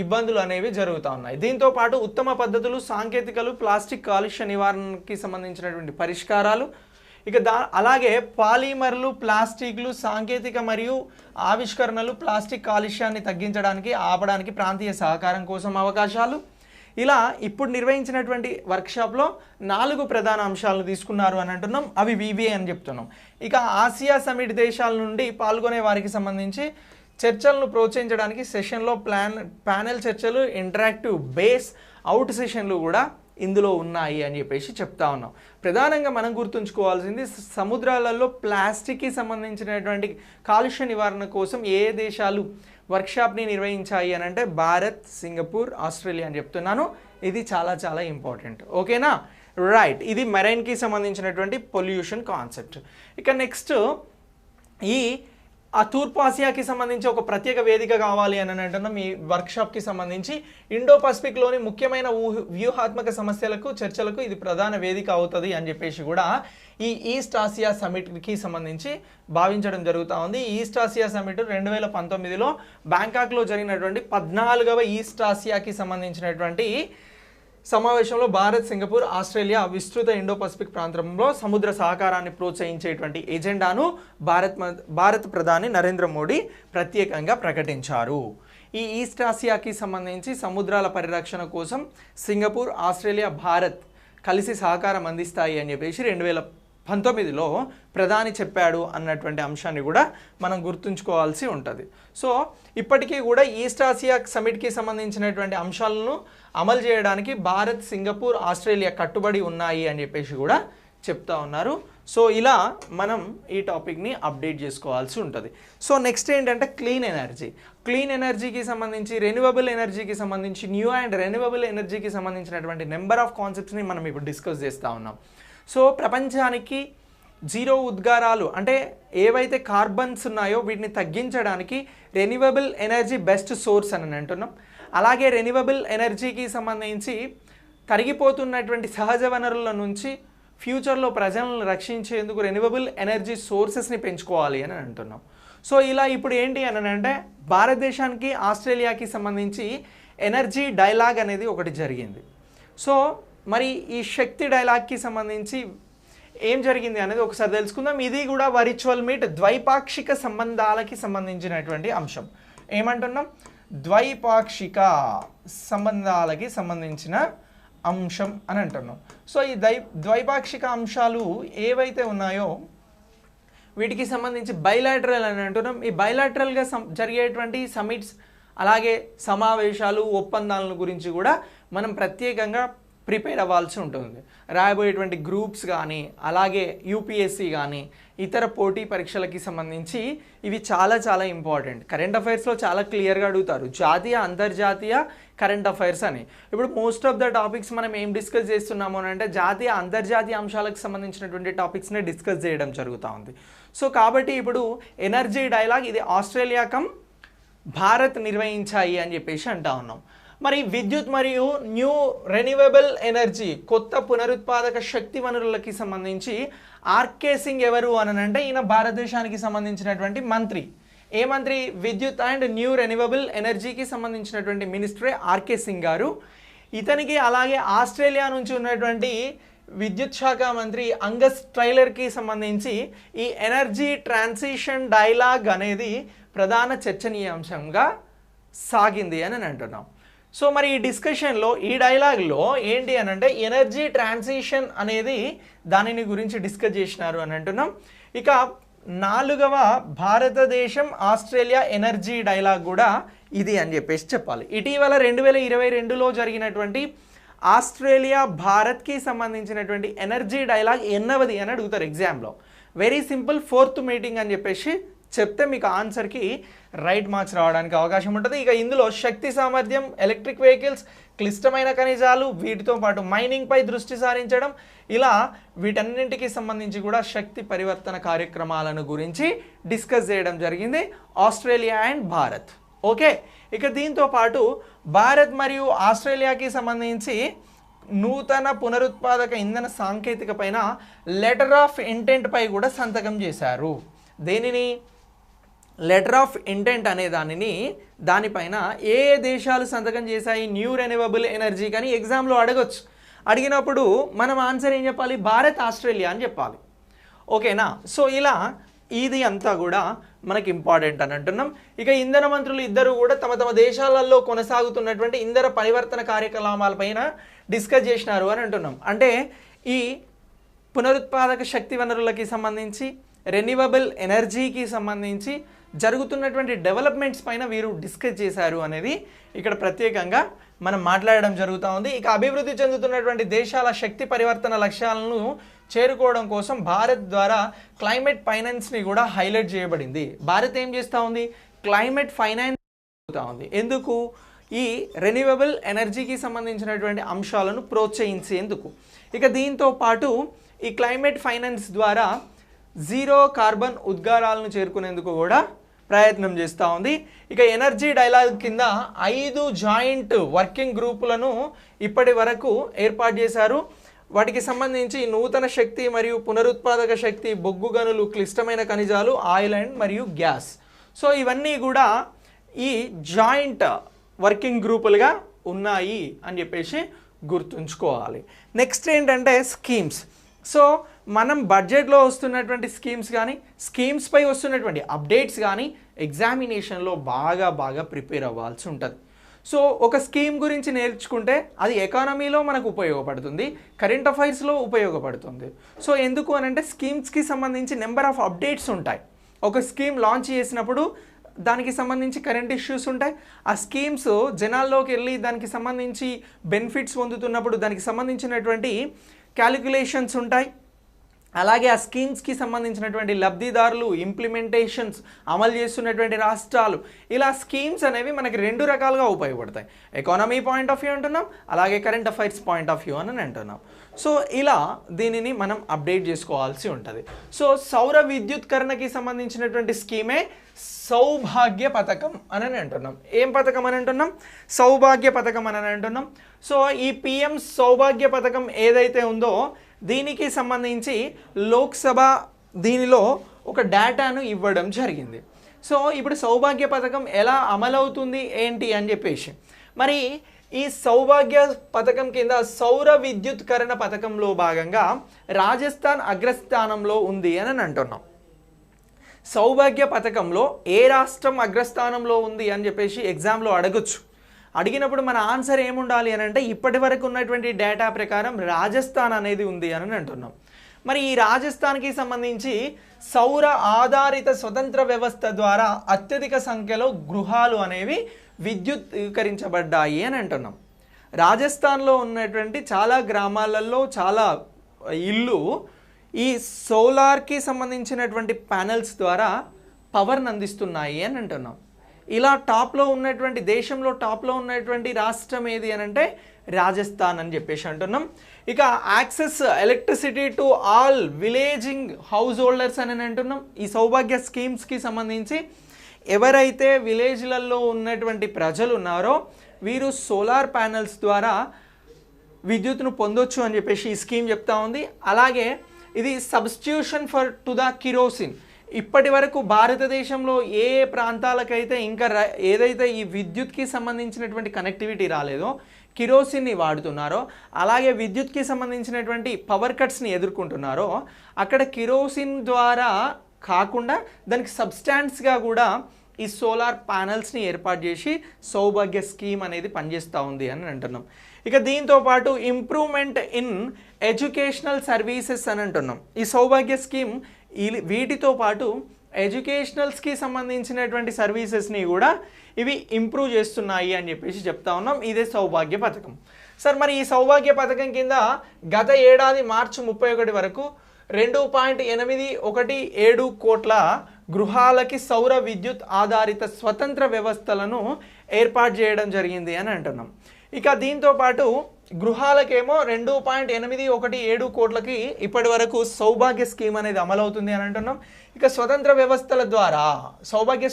ఇబ్బందులు అనేవి జరుగుతూ ఉన్నాయి. దీంతో పాటు ఉత్తమ పద్ధతులు, సాంకేతికలు, ప్లాస్టిక్ కాలుష్య నివారణకి సంబంధించినటువంటి పరిష్కారాలు, ఇక అలాగే పాలిమర్లు, ప్లాస్టిక్లు, సాంకేతిక మరియు ఆవిష్కరణలు, ప్లాస్టిక్ కాలుష్యాన్ని తగ్గించడానికి ఆపడానికి ప్రాంతీయ సహకారం కోసం అవకాశాలు. ఇలా ఇప్పుడు నిర్వహించినటువంటి వర్క్షాప్లో 4 ప్రధాన అంశాలను తీసుకున్నారు అని అంటున్నాం. అవి వివిఏ అని చెప్తున్నాం. ఇక ఆసియా సమిట్ దేశాల నుండి పాల్గొనే వారికి సంబంధించి చర్చలను ప్రోత్సహించడానికి సెషన్లో ప్యానెల్ చర్చలు, ఇంటరాక్టివ్ బేస్ అవుట్ సెషన్లు కూడా ఇందులో ఉన్నాయి అని చెప్పేసి చెప్తా ఉన్నాం. ప్రధానంగా మనం గుర్తుంచుకోవాల్సింది సముద్రాలలో ప్లాస్టిక్కి సంబంధించినటువంటి కాలుష్య నివారణ కోసం ఏ దేశాలు వర్క్షాప్ని నిర్వహించాయి అని అంటే భారత్, సింగపూర్, ఆస్ట్రేలియా అని చెప్తున్నాను. ఇది చాలా చాలా ఇంపార్టెంట్. ఓకేనా? రైట్. ఇది మెరైన్కి సంబంధించినటువంటి పొల్యూషన్ కాన్సెప్ట్. ఇక నెక్స్ట్ తూర్పు ఆసియాకి సంబంధించి ఒక ప్రత్యేక వేదిక కావాలి అని అంటున్నాం. ఈ వర్క్షాప్కి సంబంధించి ఇండో పసిఫిక్లోని ముఖ్యమైన వ్యూహాత్మక సమస్యలకు చర్చలకు ఇది ప్రధాన వేదిక అవుతుంది అని చెప్పేసి కూడా ఈ ఈస్ట్ ఆసియా సమిట్కి సంబంధించి భావించడం జరుగుతూ ఉంది. ఈస్ట్ ఆసియా సమిట్ 2019లో బ్యాంకాక్లో జరిగినటువంటి 14వ ఈస్ట్ ఆసియాకి సంబంధించినటువంటి సమావేశంలో భారత్, సింగపూర్, ఆస్ట్రేలియా విస్తృత ఇండో పసిఫిక్ ప్రాంతంలో సముద్ర సహకారాన్ని ప్రోత్సహించేటువంటి ఎజెండాను భారత ప్రధాని నరేంద్ర మోడీ ప్రత్యేకంగా ప్రకటించారు. ఈ ఈస్ట్ ఆసియాకి సంబంధించి సముద్రాల పరిరక్షణ కోసం సింగపూర్, ఆస్ట్రేలియా, భారత్ కలిసి సహకారం అందిస్తాయి అని చెప్పేసి 2019లో ప్రధాని చెప్పాడు అన్నటువంటి అంశాన్ని కూడా మనం గుర్తుంచుకోవాల్సి ఉంటుంది. సో ఇప్పటికీ కూడా ఈస్ట్ ఆసియా సమిట్కి సంబంధించినటువంటి అంశాలను అమలు చేయడానికి భారత్, సింగపూర్, ఆస్ట్రేలియా కట్టుబడి ఉన్నాయి అని చెప్పేసి కూడా చెప్తా ఉన్నారు. సో ఇలా మనం ఈ టాపిక్ని అప్డేట్ చేసుకోవాల్సి ఉంటుంది. సో నెక్స్ట్ ఏంటంటే క్లీన్ ఎనర్జీకి సంబంధించి, రెన్యూవబుల్ ఎనర్జీకి సంబంధించి, న్యూ అండ్ రెన్యూవబుల్ ఎనర్జీకి సంబంధించినటువంటి నెంబర్ ఆఫ్ కాన్సెప్ట్స్ని మనం ఇప్పుడు డిస్కస్ చేస్తూ ఉన్నాం. సో ప్రపంచానికి జీరో ఉద్గారాలు అంటే ఏవైతే కార్బన్స్ ఉన్నాయో వీటిని తగ్గించడానికి రెన్యూవబుల్ ఎనర్జీ బెస్ట్ సోర్స్ అని అంటున్నాం. అలాగే రెన్యూవబుల్ ఎనర్జీకి సంబంధించి తరిగిపోతున్నటువంటి సహజ వనరుల నుంచి ఫ్యూచర్లో ప్రజలను రక్షించేందుకు రెన్యూవబుల్ ఎనర్జీ సోర్సెస్ని పెంచుకోవాలి అని అంటున్నాం. సో ఇలా ఇప్పుడు ఏంటి అని అంటే భారతదేశానికి, ఆస్ట్రేలియాకి సంబంధించి ఎనర్జీ డైలాగ్ అనేది ఒకటి జరిగింది. సో మరి ఈ శక్తి డైలాగ్కి సంబంధించి ఏం జరిగింది అనేది ఒకసారి తెలుసుకుందాం. ఇది కూడా వర్చువల్ మీట్ ద్వైపాక్షిక సంబంధాలకి సంబంధించినటువంటి అంశం. ఏమంటున్నాం? ద్వైపాక్షిక సంబంధాలకి సంబంధించిన అంశం అని అంటున్నాం. సో ఈ ద్వైపాక్షిక అంశాలు ఏవైతే ఉన్నాయో వీటికి సంబంధించి బైలాటరల్ అని అంటున్నాం. ఈ బైలాటరల్గా జరిగేటువంటి సమిట్స్ అలాగే సమావేశాలు ఒప్పందాల గురించి కూడా మనం ప్రత్యేకంగా ప్రిపేర్ అవ్వాల్సి ఉంటుంది. రాయబోయేటువంటి గ్రూప్స్ కానీ అలాగే యూపీఎస్సీ కానీ ఇతర పోటీ పరీక్షలకి సంబంధించి ఇవి చాలా చాలా ఇంపార్టెంట్. కరెంట్ అఫైర్స్లో చాలా క్లియర్గా అడుగుతారు జాతీయ అంతర్జాతీయ కరెంట్ అఫైర్స్ అని. ఇప్పుడు మోస్ట్ ఆఫ్ ద టాపిక్స్ మనం ఏం డిస్కస్ చేస్తున్నాము అని అంటే జాతీయ అంతర్జాతీయ అంశాలకు సంబంధించినటువంటి టాపిక్స్నే డిస్కస్ చేయడం జరుగుతూ ఉంది. సో కాబట్టి ఇప్పుడు ఎనర్జీ డైలాగ్ ఇది ఆస్ట్రేలియా కమ్ భారత్ నిర్వహించాయి అని చెప్పేసి అంటా ఉన్నాం. మరి విద్యుత్ మరియు న్యూ రెన్యూవబుల్ ఎనర్జీ కొత్త పునరుత్పాదక శక్తి వనరులకి సంబంధించి ఆర్కే సింగ్ ఎవరు అని అంటే ఈయన భారతదేశానికి సంబంధించినటువంటి మంత్రి. ఏ మంత్రి? విద్యుత్ అండ్ న్యూ రెన్యూవబుల్ ఎనర్జీకి సంబంధించినటువంటి మినిస్టరే ఆర్కే సింగ్ గారు. ఇతనికి అలాగే ఆస్ట్రేలియా నుంచి ఉన్నటువంటి విద్యుత్ శాఖ మంత్రి అంగస్ టైలర్కి సంబంధించి ఈ ఎనర్జీ ట్రాన్సిషన్ డైలాగ్ అనేది ప్రధాన చర్చనీయాంశంగా సాగింది అని అంటున్నాం. సో మరి ఈ డిస్కషన్లో ఈ డైలాగ్లో ఏంటి అని అంటే ఎనర్జీ ట్రాన్సిషన్ అనేది దానిని గురించి డిస్కస్ చేసినారు అని అంటున్నాం. ఇక 4వ భారతదేశం ఆస్ట్రేలియా ఎనర్జీ డైలాగ్ కూడా ఇది అని చెప్పేసి చెప్పాలి. ఇటీవల 2022లో జరిగినటువంటి ఆస్ట్రేలియా భారత్కి సంబంధించినటువంటి ఎనర్జీ డైలాగ్ ఎన్నవది అని అడుగుతారు ఎగ్జామ్లో. వెరీ సింపుల్, 4th మీటింగ్ అని చెప్పేసి చెప్తే మీకు ఆన్సర్కి రైట్ మార్క్స్ రావడానికి అవకాశం ఉంటుంది. ఇక ఇందులో శక్తి సామర్థ్యం, ఎలక్ట్రిక్ వెహికల్స్, క్లిష్టమైన ఖనిజాలు, వీటితో పాటు మైనింగ్పై దృష్టి సారించడం, ఇలా వీటన్నింటికి సంబంధించి కూడా శక్తి పరివర్తన కార్యక్రమాలను గురించి డిస్కస్ చేయడం జరిగింది ఆస్ట్రేలియా అండ్ భారత్. ఓకే, ఇక దీంతో పాటు భారత్ మరియు ఆస్ట్రేలియాకి సంబంధించి నూతన పునరుత్పాదక ఇంధన సాంకేతిక పైన లెటర్ ఆఫ్ ఇంటెంట్ పై కూడా సంతకం చేశారు. దేనిని? లెటర్ ఆఫ్ ఇంటెంట్ అనే దానిపైన ఏ దేశాలు సంతకం చేశాయి? న్యూ రెన్యూవబుల్ ఎనర్జీ కానీ ఎగ్జామ్లో అడగొచ్చు. అడిగినప్పుడు మనం ఆన్సర్ ఏం చెప్పాలి? భారత్ ఆస్ట్రేలియా అని చెప్పాలి. ఓకేనా? సో ఇలా ఇది అంతా కూడా మనకి ఇంపార్టెంట్ అని అంటున్నాం. ఇక ఇంధన మంత్రులు ఇద్దరు కూడా తమ తమ దేశాలలో కొనసాగుతున్నటువంటి ఇంధన పరివర్తన కార్యక్రమాలపైన డిస్కస్ చేసినారు అని అంటున్నాం. అంటే ఈ పునరుత్పాదక శక్తి వనరులకి సంబంధించి రెన్యూవబుల్ ఎనర్జీకి సంబంధించి జరుగుతున్నటువంటి డెవలప్మెంట్స్ పైన వీరు డిస్కస్ చేశారు అనేది ఇక్కడ ప్రత్యేకంగా మనం మాట్లాడడం జరుగుతూ ఉంది. ఇక అభివృద్ధి చెందుతున్నటువంటి దేశాల శక్తి పరివర్తన లక్ష్యాలను చేరుకోవడం కోసం భారత్ ద్వారా క్లైమేట్ ఫైనాన్స్ని కూడా హైలైట్ చేయబడింది. భారత్ ఏం చేస్తూ ఉంది? క్లైమేట్ ఫైనాన్స్ అవుతూ ఉంది. ఎందుకు? ఈ రెన్యూవబుల్ ఎనర్జీకి సంబంధించినటువంటి అంశాలను ప్రోత్సహించేందుకు. ఇక దీంతో పాటు ఈ క్లైమేట్ ఫైనాన్స్ ద్వారా జీరో కార్బన్ ఉద్గారాలను చేరుకునేందుకు కూడా ప్రయత్నం చేస్తూ ఉంది. ఇక ఎనర్జీ డైలాగ్ కింద 5 జాయింట్ వర్కింగ్ గ్రూపులను ఇప్పటి వరకు ఏర్పాటు చేశారు. వాటికి సంబంధించి నూతన శక్తి మరియు పునరుత్పాదక శక్తి, బొగ్గు గనులు, క్లిష్టమైన ఖనిజాలు, ఆయిల్ అండ్ మరియు గ్యాస్. సో ఇవన్నీ కూడా ఈ జాయింట్ వర్కింగ్ గ్రూపులుగా ఉన్నాయి అని చెప్పేసి గుర్తుంచుకోవాలి. నెక్స్ట్ ఏంటంటే స్కీమ్స్. సో మనం బడ్జెట్లో వస్తున్నటువంటి స్కీమ్స్ కానీ స్కీమ్స్పై వస్తున్నటువంటి అప్డేట్స్ కానీ ఎగ్జామినేషన్లో బాగా ప్రిపేర్ అవ్వాల్సి ఉంటుంది. సో ఒక స్కీమ్ గురించి నేర్చుకుంటే అది ఎకానమీలో మనకు ఉపయోగపడుతుంది, కరెంట్ అఫైర్స్లో ఉపయోగపడుతుంది. సో ఎందుకు అని అంటే స్కీమ్స్కి సంబంధించి నెంబర్ ఆఫ్ అప్డేట్స్ ఉంటాయి. ఒక స్కీమ్ లాంచ్ చేసినప్పుడు దానికి సంబంధించి కరెంట్ ఇష్యూస్ ఉంటాయి. ఆ స్కీమ్స్ జనాల్లోకి వెళ్ళి దానికి సంబంధించి బెనిఫిట్స్ పొందుతున్నప్పుడు దానికి సంబంధించినటువంటి క్యాలిక్యులేషన్స్ ఉంటాయి. అలాగే ఆ స్కీమ్స్కి సంబంధించినటువంటి లబ్ధిదారులు, ఇంప్లిమెంటేషన్స్, అమలు చేస్తున్నటువంటి రాష్ట్రాలు, ఇలా స్కీమ్స్ అనేవి మనకి 2 రకాలుగా ఉపయోగపడతాయి. ఎకానమీ పాయింట్ ఆఫ్ వ్యూ అంటున్నాం, అలాగే current affairs point of view అని అంటున్నాం. సో ఇలా దీనిని మనం అప్డేట్ చేసుకోవాల్సి ఉంటుంది. సో సౌర విద్యుత్కరణకి సంబంధించినటువంటి స్కీమే సౌభాగ్య పథకం అని అంటున్నాం. ఏం పథకం అని అంటున్నాం? సౌభాగ్య పథకం అని అంటున్నాం. సో ఈ పిఎం సౌభాగ్య పథకం ఏదైతే ఉందో దీనికి సంబంధించి లోక్సభ దీనిలో ఒక డేటాను ఇవ్వడం జరిగింది. సో ఇప్పుడు సౌభాగ్య పథకం ఎలా అమలవుతుంది ఏంటి అని చెప్పేసి, మరి ఈ సౌభాగ్య పథకం కింద సౌర విద్యుత్కరణ పథకంలో భాగంగా రాజస్థాన్ అగ్రస్థానంలో ఉంది అని అంటున్నాం. సౌభాగ్య పథకంలో ఏ రాష్ట్రం అగ్రస్థానంలో ఉంది అని చెప్పేసి ఎగ్జామ్లో అడగొచ్చు. అడిగినప్పుడు మన ఆన్సర్ ఏముండాలి అని అంటే ఇప్పటి వరకు ఉన్నటువంటి డేటా ప్రకారం రాజస్థాన్ అనేది ఉంది అని అంటున్నాం. మరి ఈ రాజస్థాన్కి సంబంధించి సౌర ఆధారిత స్వతంత్ర వ్యవస్థ ద్వారా అత్యధిక సంఖ్యలో గృహాలు అనేవి విద్యుత్తీకరించబడ్డాయి అని అంటున్నాం. రాజస్థాన్లో ఉన్నటువంటి చాలా గ్రామాలలో చాలా ఇల్లు ఈ సోలార్కి సంబంధించినటువంటి ప్యానెల్స్ ద్వారా పవర్ని అందిస్తున్నాయి అని అంటున్నాం. ఇలా టాప్లో ఉన్నటువంటి దేశంలో టాప్లో ఉన్నటువంటి రాష్ట్రం ఏది అని అంటే రాజస్థాన్ అని చెప్పేసి అంటున్నాం. ఇక యాక్సెస్ ఎలక్ట్రిసిటీ టు ఆల్ విలేజింగ్ హౌస్ హోల్డర్స్ అని అంటున్నాం. ఈ సౌభాగ్య స్కీమ్స్కి సంబంధించి ఎవరైతే విలేజ్లలో ఉన్నటువంటి ప్రజలు ఉన్నారో వీరు సోలార్ ప్యానెల్స్ ద్వారా విద్యుత్తును పొందొచ్చు అని చెప్పేసి ఈ స్కీమ్ చెప్తా ఉంది. అలాగే ఇది substitution for to the kerosene. ఇప్పటి వరకు భారతదేశంలో ఏ ప్రాంతాలకైతే ఇంకా ఏదైతే ఈ విద్యుత్కి సంబంధించినటువంటి కనెక్టివిటీ రాలేదో కిరోసిన్ని వాడుతున్నారో, అలాగే విద్యుత్కి సంబంధించినటువంటి పవర్ కట్స్ని ఎదుర్కొంటున్నారో అక్కడ కిరోసిన్ ద్వారా కాకుండా దానికి సబ్స్టాన్స్గా కూడా ఈ సోలార్ ప్యానల్స్ని ఏర్పాటు చేసి సౌభాగ్య స్కీమ్ అనేది పనిచేస్తూ ఉంది అని అంటున్నాం. ఇక దీంతో పాటు ఇంప్రూవ్మెంట్ ఇన్ ఎడ్యుకేషనల్ సర్వీసెస్ అని అంటున్నాం. ఈ సౌభాగ్య స్కీమ్ వీటితో పాటు ఎడ్యుకేషనల్స్కి సంబంధించినటువంటి సర్వీసెస్ని కూడా ఇవి ఇంప్రూవ్ చేస్తున్నాయి అని చెప్పేసి చెప్తా ఉన్నాం. ఇదే సౌభాగ్య పథకం. సార్ మరి ఈ సౌభాగ్య పథకం కింద గత ఏడాది మార్చి 31 వరకు 2.817 కోట్ల గృహాలకి సౌర విద్యుత్ ఆధారిత స్వతంత్ర వ్యవస్థలను ఏర్పాటు చేయడం జరిగింది అని అంటున్నాం. ఇక దీంతో పాటు గృహాలకేమో 2.817 కోట్లకి ఇప్పటి వరకు సౌభాగ్య స్కీమ్ అనేది అమలవుతుంది అని అంటున్నాం. ఇక స్వతంత్ర వ్యవస్థల ద్వారా సౌభాగ్య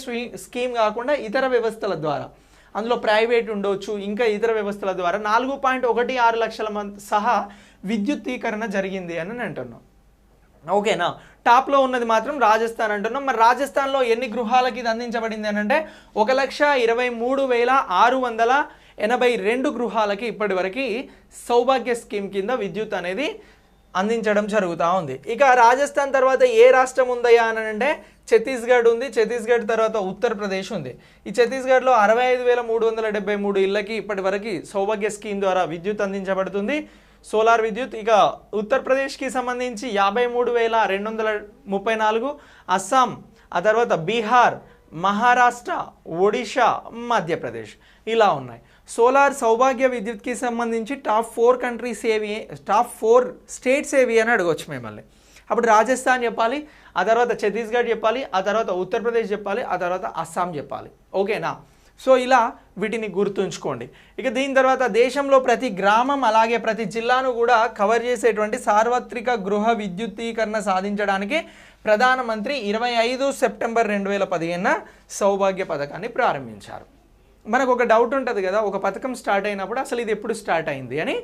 స్కీమ్ కాకుండా ఇతర వ్యవస్థల ద్వారా అందులో ప్రైవేట్ ఉండొచ్చు, ఇంకా ఇతర వ్యవస్థల ద్వారా 4.16 లక్షల మంది సహా విద్యుత్తీకరణ జరిగింది అని అంటున్నాం. ఓకేనా. టాప్లో ఉన్నది మాత్రం రాజస్థాన్ అంటున్నాం. మరి రాజస్థాన్లో ఎన్ని గృహాలకి ఇది అందించబడింది అని అంటే 1,23,682 గృహాలకి ఇప్పటి వరకు సౌభాగ్య స్కీమ్ కింద విద్యుత్ అనేది అందించడం జరుగుతూ ఉంది. ఇక రాజస్థాన్ తర్వాత ఏ రాష్ట్రం ఉందయ్యా అని అంటే ఛత్తీస్గఢ్ ఉంది. ఛత్తీస్గఢ్ తర్వాత ఉత్తరప్రదేశ్ ఉంది. ఈ ఛత్తీస్గఢ్లో 65,373 ఇళ్ళకి ఇప్పటి వరకు సౌభాగ్య స్కీమ్ ద్వారా విద్యుత్ అందించబడుతుంది, సోలార్ విద్యుత్. ఇక ఉత్తరప్రదేశ్కి సంబంధించి 53,234, అస్సాం, ఆ తర్వాత బీహార్, మహారాష్ట్ర, ఒడిషా, మధ్యప్రదేశ్ ఇలా ఉన్నాయి. సోలార్ సౌభాగ్య విద్యుత్కి సంబంధించి టాప్ 4 కంట్రీస్ ఏవి, టాప్ 4 స్టేట్స్ ఏవి అని అడగవచ్చు మిమ్మల్ని. అప్పుడు రాజస్థాన్ చెప్పాలి, ఆ తర్వాత ఛత్తీస్గఢ్ చెప్పాలి, ఆ తర్వాత ఉత్తరప్రదేశ్ చెప్పాలి, ఆ తర్వాత అస్సాం చెప్పాలి. ఓకేనా. సో ఇలా వీటిని గుర్తుంచుకోండి. ఇక దీని తర్వాత దేశంలో ప్రతి గ్రామం అలాగే ప్రతి జిల్లాను కూడా కవర్ చేసేటువంటి సార్వత్రిక గృహ విద్యుత్తీకరణ సాధించడానికి ప్రధానమంత్రి 25 సెప్టెంబర్ 2015 సౌభాగ్య పథకాన్ని ప్రారంభించారు. మనకు ఒక డౌట్ ఉంటుంది కదా, ఒక పథకం స్టార్ట్ అయినప్పుడు అసలు ఇది ఎప్పుడు స్టార్ట్ అయింది అని.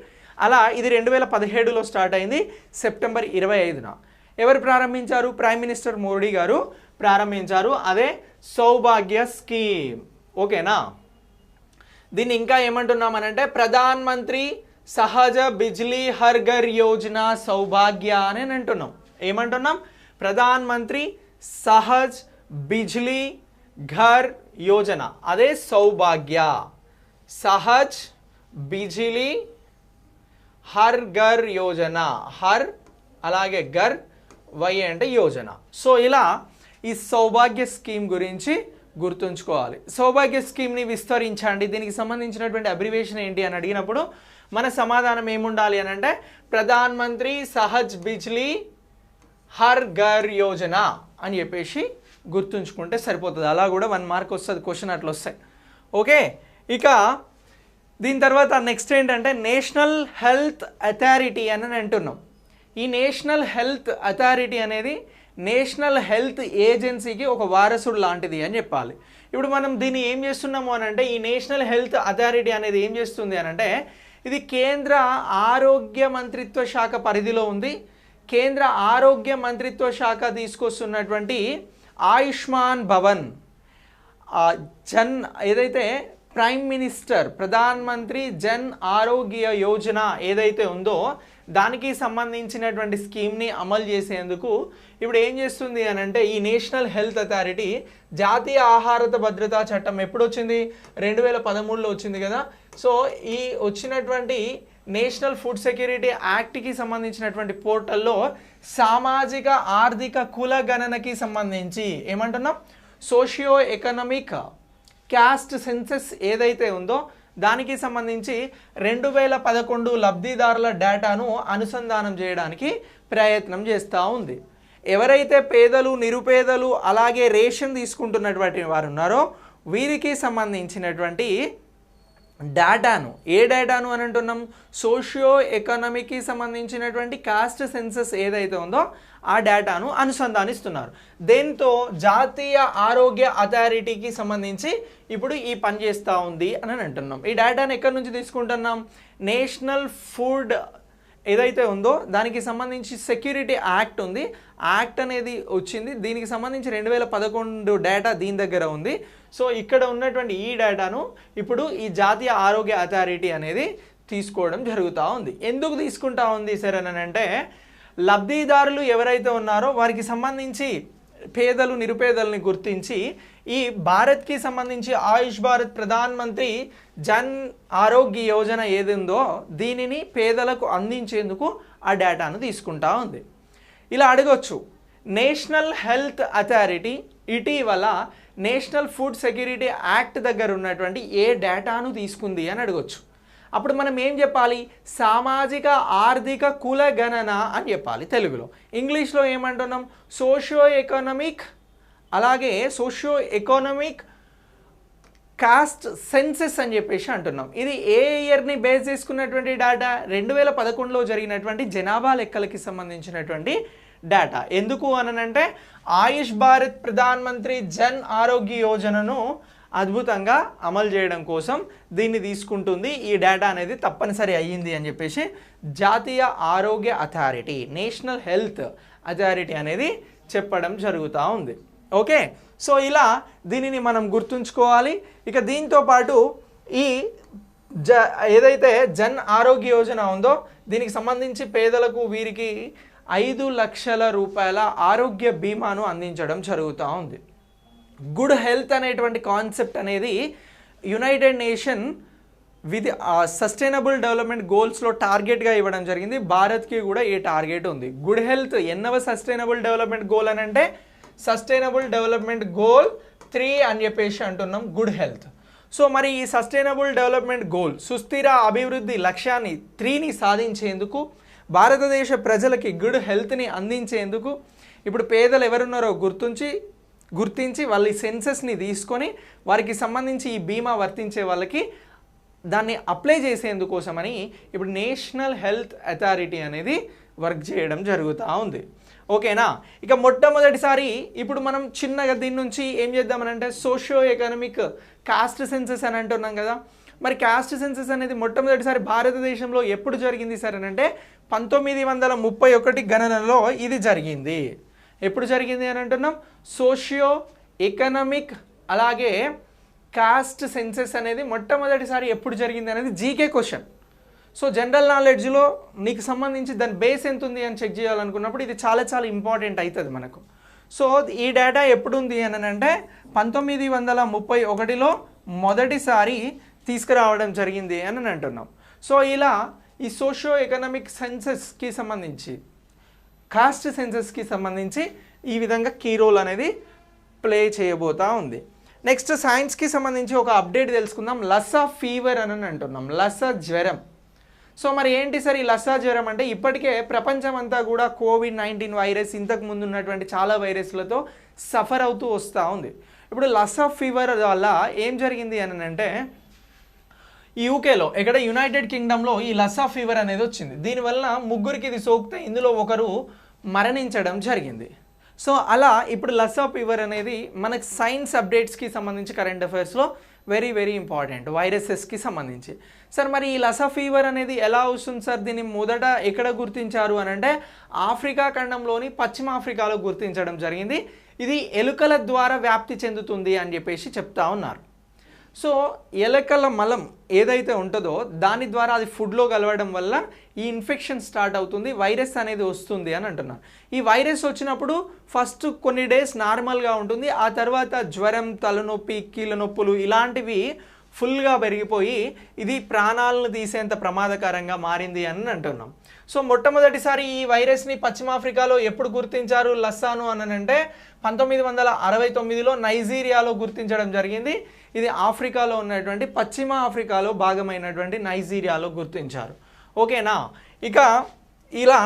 అలా ఇది 2017లో స్టార్ట్ అయింది సెప్టెంబర్ 25న. ఎవరు ప్రారంభించారు? ప్రైమ్ మినిస్టర్ మోడీ గారు ప్రారంభించారు. అదే సౌభాగ్య స్కీమ్. ఓకేనా. దీన్ని ఇంకా ఏమంటున్నామనంటే ప్రధాన్ మంత్రి సహజ బిజ్లీ హర్ ఘర్ యోజన సౌభాగ్య అని అంటున్నాం. ఏమంటున్నాం? ప్రధాన్ మంత్రి సహజ్ బిజ్లీ ఘర్ యోజన, అదే సౌభాగ్య. సహజ్ బిజ్లీ హర్ ఘర్ యోజన, హర్ అలాగే ఘర్, వై అంటే యోజన. సో ఇలా ఈ సౌభాగ్య స్కీమ్ గురించి గుర్తుంచుకోవాలి. సౌభాగ్య స్కీమ్ని విస్తరించండి, దీనికి సంబంధించినటువంటి అబ్రివేషన్ ఏంటి అని అడిగినప్పుడు మన సమాధానం ఏముండాలి అని అంటే ప్రధాన్ మంత్రి సహజ్ బిజ్లీ హర్ ఘర్ యోజన అని చెప్పేసి గుర్తుంచుకుంటే సరిపోతుంది. అలా కూడా 1 మార్క్ వస్తుంది, క్వశ్చన్ అట్లా వస్తాయి. ఓకే. ఇక దీని తర్వాత నెక్స్ట్ ఏంటంటే నేషనల్ హెల్త్ అథారిటీ అని అంటున్నాం. ఈ నేషనల్ హెల్త్ అథారిటీ అనేది నేషనల్ హెల్త్ ఏజెన్సీకి ఒక వారసుడు లాంటిది అని చెప్పాలి. ఇప్పుడు మనం దీన్ని ఏం చేస్తున్నాము అని అంటే ఈ నేషనల్ హెల్త్ అథారిటీ అనేది ఏం చేస్తుంది అని అంటే ఇది కేంద్ర ఆరోగ్య మంత్రిత్వ శాఖ పరిధిలో ఉంది. కేంద్ర ఆరోగ్య మంత్రిత్వ శాఖ తీసుకొస్తున్నటువంటి ఆయుష్మాన్ భవన్ జన్ ఏదైతే ప్రైమ్ మినిస్టర్ ప్రధాన్ మంత్రి జన్ ఆరోగ్య యోజన ఏదైతే ఉందో దానికి సంబంధించినటువంటి స్కీమ్ని అమలు చేసేందుకు ఇప్పుడు ఏం చేస్తుంది అని అంటే ఈ నేషనల్ హెల్త్ అథారిటీ జాతీయ ఆహార భద్రతా చట్టం ఎప్పుడు వచ్చింది 2013లో వచ్చింది కదా. సో ఈ వచ్చినటువంటి నేషనల్ ఫుడ్ సెక్యూరిటీ యాక్ట్కి సంబంధించినటువంటి పోర్టల్లో సామాజిక ఆర్థిక కుల గణనకి సంబంధించి ఏమంటున్నాం సోషియో ఎకనామిక్ క్యాస్ట్ సెన్సెస్ ఏదైతే ఉందో దానికి సంబంధించి 2011 లబ్ధిదారుల డేటాను అనుసంధానం చేయడానికి ప్రయత్నం చేస్తూ ఉంది. ఎవరైతే పేదలు నిరుపేదలు అలాగే రేషన్ తీసుకుంటున్నటువంటి వారు ఉన్నారో వీరికి సంబంధించినటువంటి డేటాను ఏ డేటాను అని అంటున్నాం సోషియో ఎకనామిక్కి సంబంధించినటువంటి కాస్ట్ సెన్సస్ ఏదైతే ఉందో ఆ డేటాను అనుసంధానిస్తున్నారు. దీంతో జాతీయ ఆరోగ్య అథారిటీకి సంబంధించి ఇప్పుడు ఈ పని చేస్తూ ఉంది అని అంటున్నాం. ఈ డేటాను ఎక్కడి నుంచి తీసుకుంటున్నాం నేషనల్ ఫుడ్ ఏదైతే ఉందో దానికి సంబంధించి సెక్యూరిటీ యాక్ట్ ఉంది. యాక్ట్ అనేది వచ్చింది దీనికి సంబంధించి 2011 డేటా దీని దగ్గర ఉంది. సో ఇక్కడ ఉన్నటువంటి ఈ డేటాను ఇప్పుడు ఈ జాతీయ ఆరోగ్య అథారిటీ అనేది తీసుకోవడం జరుగుతూ ఉంది. ఎందుకు తీసుకుంటా ఉంది సరే అని అంటే లబ్ధిదారులు ఎవరైతే ఉన్నారో వారికి సంబంధించి పేదలు నిరుపేదల్ని గుర్తించి ఈ భారత్కి సంబంధించి ఆయుష్ భారత్ ప్రధాన్ మంత్రి జన్ ఆరోగ్య యోజన ఏది ఉందో దీనిని పేదలకు అందించేందుకు ఆ డేటాను తీసుకుంటా ఉంది. ఇలా అడగొచ్చు నేషనల్ హెల్త్ అథారిటీ ఇటీవల నేషనల్ ఫుడ్ సెక్యూరిటీ యాక్ట్ దగ్గర ఉన్నటువంటి ఏ డేటాను తీసుకుంది అని అడగొచ్చు. అప్పుడు మనం ఏం చెప్పాలి సామాజిక ఆర్థిక కుల గణన అని చెప్పాలి తెలుగులో. ఇంగ్లీష్లో ఏమంటున్నాం సోషియో ఎకనామిక్ అలాగే సోషియో ఎకనామిక్ కాస్ట్ సెన్సెస్ అని చెప్పేసి అంటున్నాం. ఇది ఏ ఇయర్ని బేస్ చేసుకున్నటువంటి డేటా 2011లో జరిగినటువంటి జనాభా లెక్కలకి సంబంధించినటువంటి డేటా. ఎందుకు అనంటే ఆయుష్ భారత్ ప్రధాన్ మంత్రి జన్ ఆరోగ్య యోజనను అద్భుతంగా అమలు చేయడం కోసం దీన్ని తీసుకుంటుంది. ఈ డేటా అనేది తప్పనిసరి అయ్యింది అని చెప్పేసి జాతీయ ఆరోగ్య అథారిటీ నేషనల్ హెల్త్ అథారిటీ అనేది చెప్పడం జరుగుతూ ఉంది. ఓకే సో ఇలా దీనిని మనం గుర్తుంచుకోవాలి. ఇక దీంతో పాటు ఈ ఏదైతే జన్ ఆరోగ్య యోజన ఉందో దీనికి సంబంధించి పేదలకు వీరికి 5 లక్షల రూపాయల ఆరోగ్య బీమాను అందించడం జరుగుతూ ఉంది. గుడ్ హెల్త్ అనేటువంటి కాన్సెప్ట్ అనేది united nation with sustainable development గోల్స్లో టార్గెట్గా ఇవ్వడం జరిగింది. భారత్కి కూడా ఈ టార్గెట్ ఉంది. గుడ్ హెల్త్ ఎన్నవ సస్టైనబుల్ డెవలప్మెంట్ గోల్ అని అంటే సస్టైనబుల్ డెవలప్మెంట్ గోల్ 3 అని చెప్పేసి అంటున్నాం గుడ్ హెల్త్. సో మరి ఈ సస్టైనబుల్ డెవలప్మెంట్ గోల్ సుస్థిర అభివృద్ధి లక్ష్యాన్ని 3ని సాధించేందుకు భారతదేశ ప్రజలకి గుడ్ హెల్త్ని అందించేందుకు ఇప్పుడు పేదలు ఎవరున్నారో గుర్తించి వాళ్ళ సెన్సెస్ని తీసుకొని వారికి సంబంధించి ఈ బీమా వర్తించే వాళ్ళకి దాన్ని అప్లై చేసేందుకోసమని ఇప్పుడు నేషనల్ హెల్త్ అథారిటీ అనేది వర్క్ చేయడం జరుగుతూ ఉంది. ఓకేనా. ఇక మొట్టమొదటిసారి ఇప్పుడు మనం చిన్నగా దీని నుంచి ఏం చేద్దామనంటే సోషియో ఎకనామిక్ కాస్ట్ సెన్సెస్ అని అంటున్నాం కదా. మరి కాస్ట్ సెన్సెస్ అనేది మొట్టమొదటిసారి భారతదేశంలో ఎప్పుడు జరిగింది సరే అంటే 1931 గణనలో ఇది జరిగింది. ఎప్పుడు జరిగింది అని అంటున్నాం సోషియో ఎకనామిక్ అలాగే కాస్ట్ సెన్సెస్ అనేది మొట్టమొదటిసారి ఎప్పుడు జరిగింది అనేది జీకే క్వశ్చన్. సో జనరల్ నాలెడ్జ్లో నీకు సంబంధించి దాని బేస్ ఎంత ఉంది అని చెక్ చేయాలనుకున్నప్పుడు ఇది చాలా చాలా ఇంపార్టెంట్ అవుతుంది మనకు. సో ఈ డేటా ఎప్పుడు ఉంది అని అంటే 1931లో మొదటిసారి తీసుకురావడం జరిగింది అని అంటున్నాం. సో ఇలా ఈ సోషియో ఎకనామిక్ సెన్సెస్కి సంబంధించి కాస్ట్ సెన్సెస్కి సంబంధించి ఈ విధంగా కీ రోల్ అనేది ప్లే చేయబోతూ ఉంది. నెక్స్ట్ సైన్స్కి సంబంధించి ఒక అప్డేట్ తెలుసుకుందాం. లసా ఫీవర్ అని అంటున్నాం లసా జ్వరం. సో మరి ఏంటి సార్ ఈ లసా జ్వరం అంటే ఇప్పటికే ప్రపంచం అంతా కూడా కోవిడ్-19 వైరస్ ఇంతకు ముందు ఉన్నటువంటి చాలా వైరస్లతో సఫర్ అవుతూ వస్తూ ఉంది. ఇప్పుడు లసా ఫీవర్ వల్ల ఏం జరిగింది అని అంటే ఈ యూకేలో ఇక్కడ యునైటెడ్ కింగ్డమ్లో ఈ లసా ఫీవర్ అనేది వచ్చింది. దీనివల్ల ముగ్గురికి ఇది సోకితే ఇందులో ఒకరు మరణించడం జరిగింది. సో అలా ఇప్పుడు లసా ఫీవర్ అనేది మనకు సైన్స్ అప్డేట్స్కి సంబంధించి కరెంట్ అఫైర్స్లో వెరీ వెరీ ఇంపార్టెంట్ వైరసెస్కి సంబంధించి. సార్ మరి ఈ లసా ఫీవర్ అనేది ఎలా వస్తుంది సార్ దీన్ని మొదట ఎక్కడ గుర్తించారు అని అంటే ఆఫ్రికా ఖండంలోని పశ్చిమ ఆఫ్రికాలో గుర్తించడం జరిగింది. ఇది ఎలుకల ద్వారా వ్యాప్తి చెందుతుంది అని చెప్పేసి చెప్తా ఉన్నారు. సో ఎలకల మలం ఏదైతే ఉంటుందో దాని ద్వారా అది ఫుడ్లో కలవడం వల్ల ఈ ఇన్ఫెక్షన్ స్టార్ట్ అవుతుంది, వైరస్ అనేది వస్తుంది అని అంటున్నారు. ఈ వైరస్ వచ్చినప్పుడు ఫస్ట్ కొన్ని డేస్ నార్మల్గా ఉంటుంది, ఆ తర్వాత జ్వరం, తలనొప్పి, కీళ్ళ నొప్పులు ఇలాంటివి ఫుల్గా పెరిగిపోయి ఇది ప్రాణాలను తీసేంత ప్రమాదకరంగా మారింది అని అంటున్నాం. సో మొట్టమొదటిసారి ఈ వైరస్ని పశ్చిమాఫ్రికాలో ఎప్పుడు గుర్తించారు లస్సాను అని అంటే 1969లో నైజీరియాలో గుర్తించడం జరిగింది. ఇది ఆఫ్రికాలో ఉన్నటువంటి పశ్చిమ ఆఫ్రికాలో భాగమైనటువంటి నైజీరియాలో గుర్తించారు. ఓకేనా. ఇక ఇలా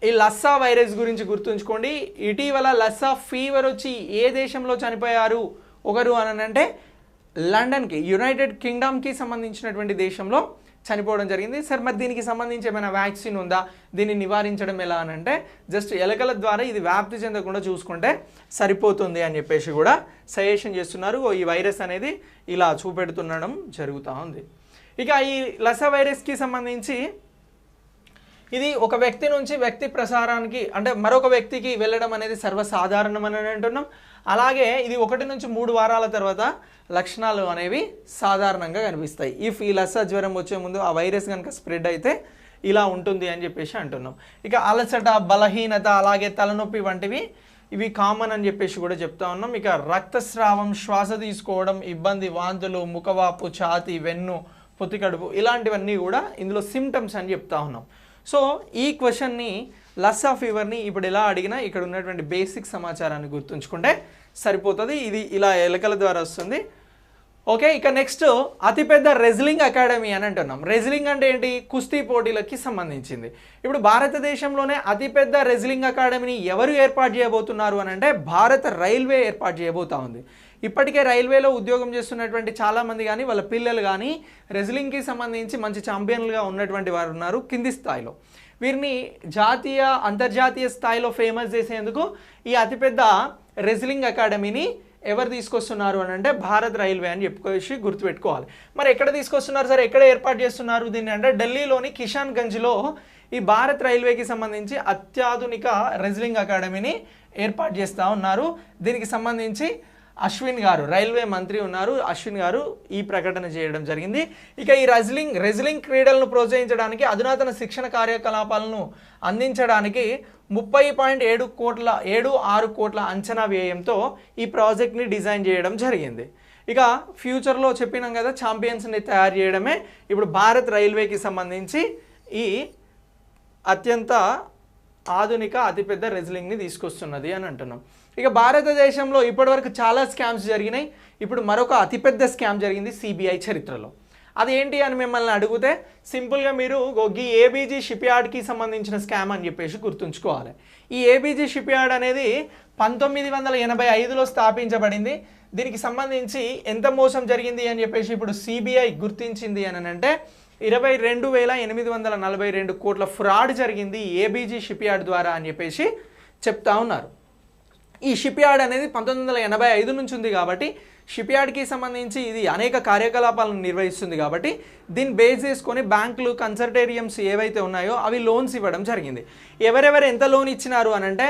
ఈ లస్సా వైరస్ గురించి గుర్తుంచుకోండి. ఇటీవల లస్సా ఫీవర్ వచ్చి ఏ దేశంలో చనిపోయారు ఒకరు అని అంటే లండన్కి, యునైటెడ్ కింగ్డమ్కి సంబంధించినటువంటి దేశంలో చనిపోవడం జరిగింది. సార్ మరి దీనికి సంబంధించి ఏమైనా వ్యాక్సిన్ ఉందా, దీన్ని నివారించడం ఎలా అని అంటే జస్ట్ ఎలకల ద్వారా ఇది వ్యాప్తి చెందకుండా చూసుకుంటే సరిపోతుంది అని చెప్పేసి కూడా సజెషన్ చేస్తున్నారు. ఈ వైరస్ అనేది ఇలా చూపెడుతుండడం జరుగుతూ ఉంది. ఇక ఈ లసా వైరస్కి సంబంధించి ఇది ఒక వ్యక్తి నుంచి వ్యక్తి ప్రసారానికి అంటే మరొక వ్యక్తికి వెళ్ళడం అనేది సర్వసాధారణం అని అంటున్నాం. అలాగే ఇది 1 నుంచి 3 వారాల తర్వాత లక్షణాలు అనేవి సాధారణంగా కనిపిస్తాయి. ఇఫ్ ఈ లస్సా జ్వరం వచ్చే ముందు ఆ వైరస్ కనుక స్ప్రెడ్ అయితే ఇలా ఉంటుంది అని చెప్పేసి అంటున్నాం. ఇక అలసట, బలహీనత, అలాగే తలనొప్పి వంటివి ఇవి కామన్ అని చెప్పేసి కూడా చెప్తా ఉన్నాం. ఇక రక్తస్రావం, శ్వాస తీసుకోవడం ఇబ్బంది, వాంతులు, ముఖవాపు, ఛాతీ, వెన్ను, పొత్తికడుపు ఇలాంటివన్నీ కూడా ఇందులో సిమ్టమ్స్ అని చెప్తా ఉన్నాం. సో ఈ క్వశ్చన్ని లస్సా ఫీవర్ని ఇప్పుడు ఎలా అడిగినా ఇక్కడ ఉన్నటువంటి బేసిక్ సమాచారాన్ని గుర్తుంచుకుంటే సరిపోతుంది. ఇది ఇలా ఎలకల ద్వారా వస్తుంది. ఓకే. ఇక నెక్స్ట్ అతిపెద్ద రెజ్లింగ్ అకాడమీ అని అంటున్నాం. రెజ్లింగ్ అంటే ఏంటి? కుస్తీ పోటీలకి సంబంధించింది. ఇప్పుడు భారతదేశంలోనే అతిపెద్ద రెజ్లింగ్ అకాడమీని ఎవరు ఏర్పాటు చేయబోతున్నారు అని అంటే భారత రైల్వే ఏర్పాటు చేయబోతా ఉంది. ఇప్పటికే రైల్వేలో ఉద్యోగం చేస్తున్నటువంటి చాలామంది కానీ వాళ్ళ పిల్లలు కానీ రెజ్లింగ్కి సంబంధించి మంచి ఛాంపియన్లుగా ఉన్నటువంటి వారు ఉన్నారు కింది స్థాయిలో. వీరిని జాతీయ, అంతర్జాతీయ స్థాయిలో ఫేమస్ చేసేందుకు ఈ అతిపెద్ద రెజ్లింగ్ అకాడమీని ఎవరు తీసుకొస్తున్నారు అని అంటే భారత్ రైల్వే అని చెప్పుకోసి గుర్తుపెట్టుకోవాలి. మరి ఎక్కడ తీసుకొస్తున్నారు సార్, ఎక్కడ ఏర్పాటు చేస్తున్నారు దీన్ని అంటే ఢిల్లీలోని కిషాన్ గంజ్లో ఈ భారత్ రైల్వేకి సంబంధించి అత్యాధునిక రెజ్లింగ్ అకాడమీని ఏర్పాటు చేస్తూ ఉన్నారు. దీనికి సంబంధించి అశ్విన్ గారు, రైల్వే మంత్రి ఉన్నారు, అశ్విన్ గారు ఈ ప్రకటన చేయడం జరిగింది. ఇక ఈ రెజ్లింగ్ క్రీడలను ప్రోత్సహించడానికి, అధునాతన శిక్షణ కార్యకలాపాలను అందించడానికి 30.76 కోట్ల అంచనా వ్యయంతో ఈ ప్రాజెక్ట్ని డిజైన్ చేయడం జరిగింది. ఇక ఫ్యూచర్లో చెప్పినాం కదా ఛాంపియన్స్ని తయారు చేయడమే ఇప్పుడు భారత్ రైల్వేకి సంబంధించి ఈ అత్యంత ఆధునిక అతిపెద్ద రెజ్లింగ్ని తీసుకొస్తున్నది అని అంటున్నాం. ఇక భారతదేశంలో ఇప్పటివరకు చాలా స్కామ్స్ జరిగినాయి. ఇప్పుడు మరొక అతిపెద్ద స్కామ్ జరిగింది సిబిఐ చరిత్రలో. అది ఏంటి అని మిమ్మల్ని అడిగితే సింపుల్గా మీరు ఈ ఏబీజీ షిప్ యార్డ్కి సంబంధించిన స్కామ్ అని చెప్పేసి గుర్తుంచుకోవాలి. ఈ ఏబీజీ షిప్ యార్డ్ అనేది 1985లో స్థాపించబడింది. దీనికి సంబంధించి ఎంత మోసం జరిగింది అని చెప్పేసి ఇప్పుడు సిబిఐ గుర్తించింది అని అంటే 22,842 కోట్ల ఫ్రాడ్ జరిగింది ఏబీజీ షిప్ యార్డ్ ద్వారా అని చెప్పేసి చెప్తా ఉన్నారు. ఈ షిప్ యార్డ్ అనేది 1985 నుంచి ఉంది కాబట్టి షిప్ యార్డ్కి సంబంధించి ఇది అనేక కార్యకలాపాలను నిర్వహిస్తుంది కాబట్టి దీన్ని బేస్ చేసుకొని బ్యాంకులు, కన్సర్టేరియంస్ ఏవైతే ఉన్నాయో అవి లోన్స్ ఇవ్వడం జరిగింది. ఎవరెవరు ఎంత లోన్ ఇచ్చినారు అని అంటే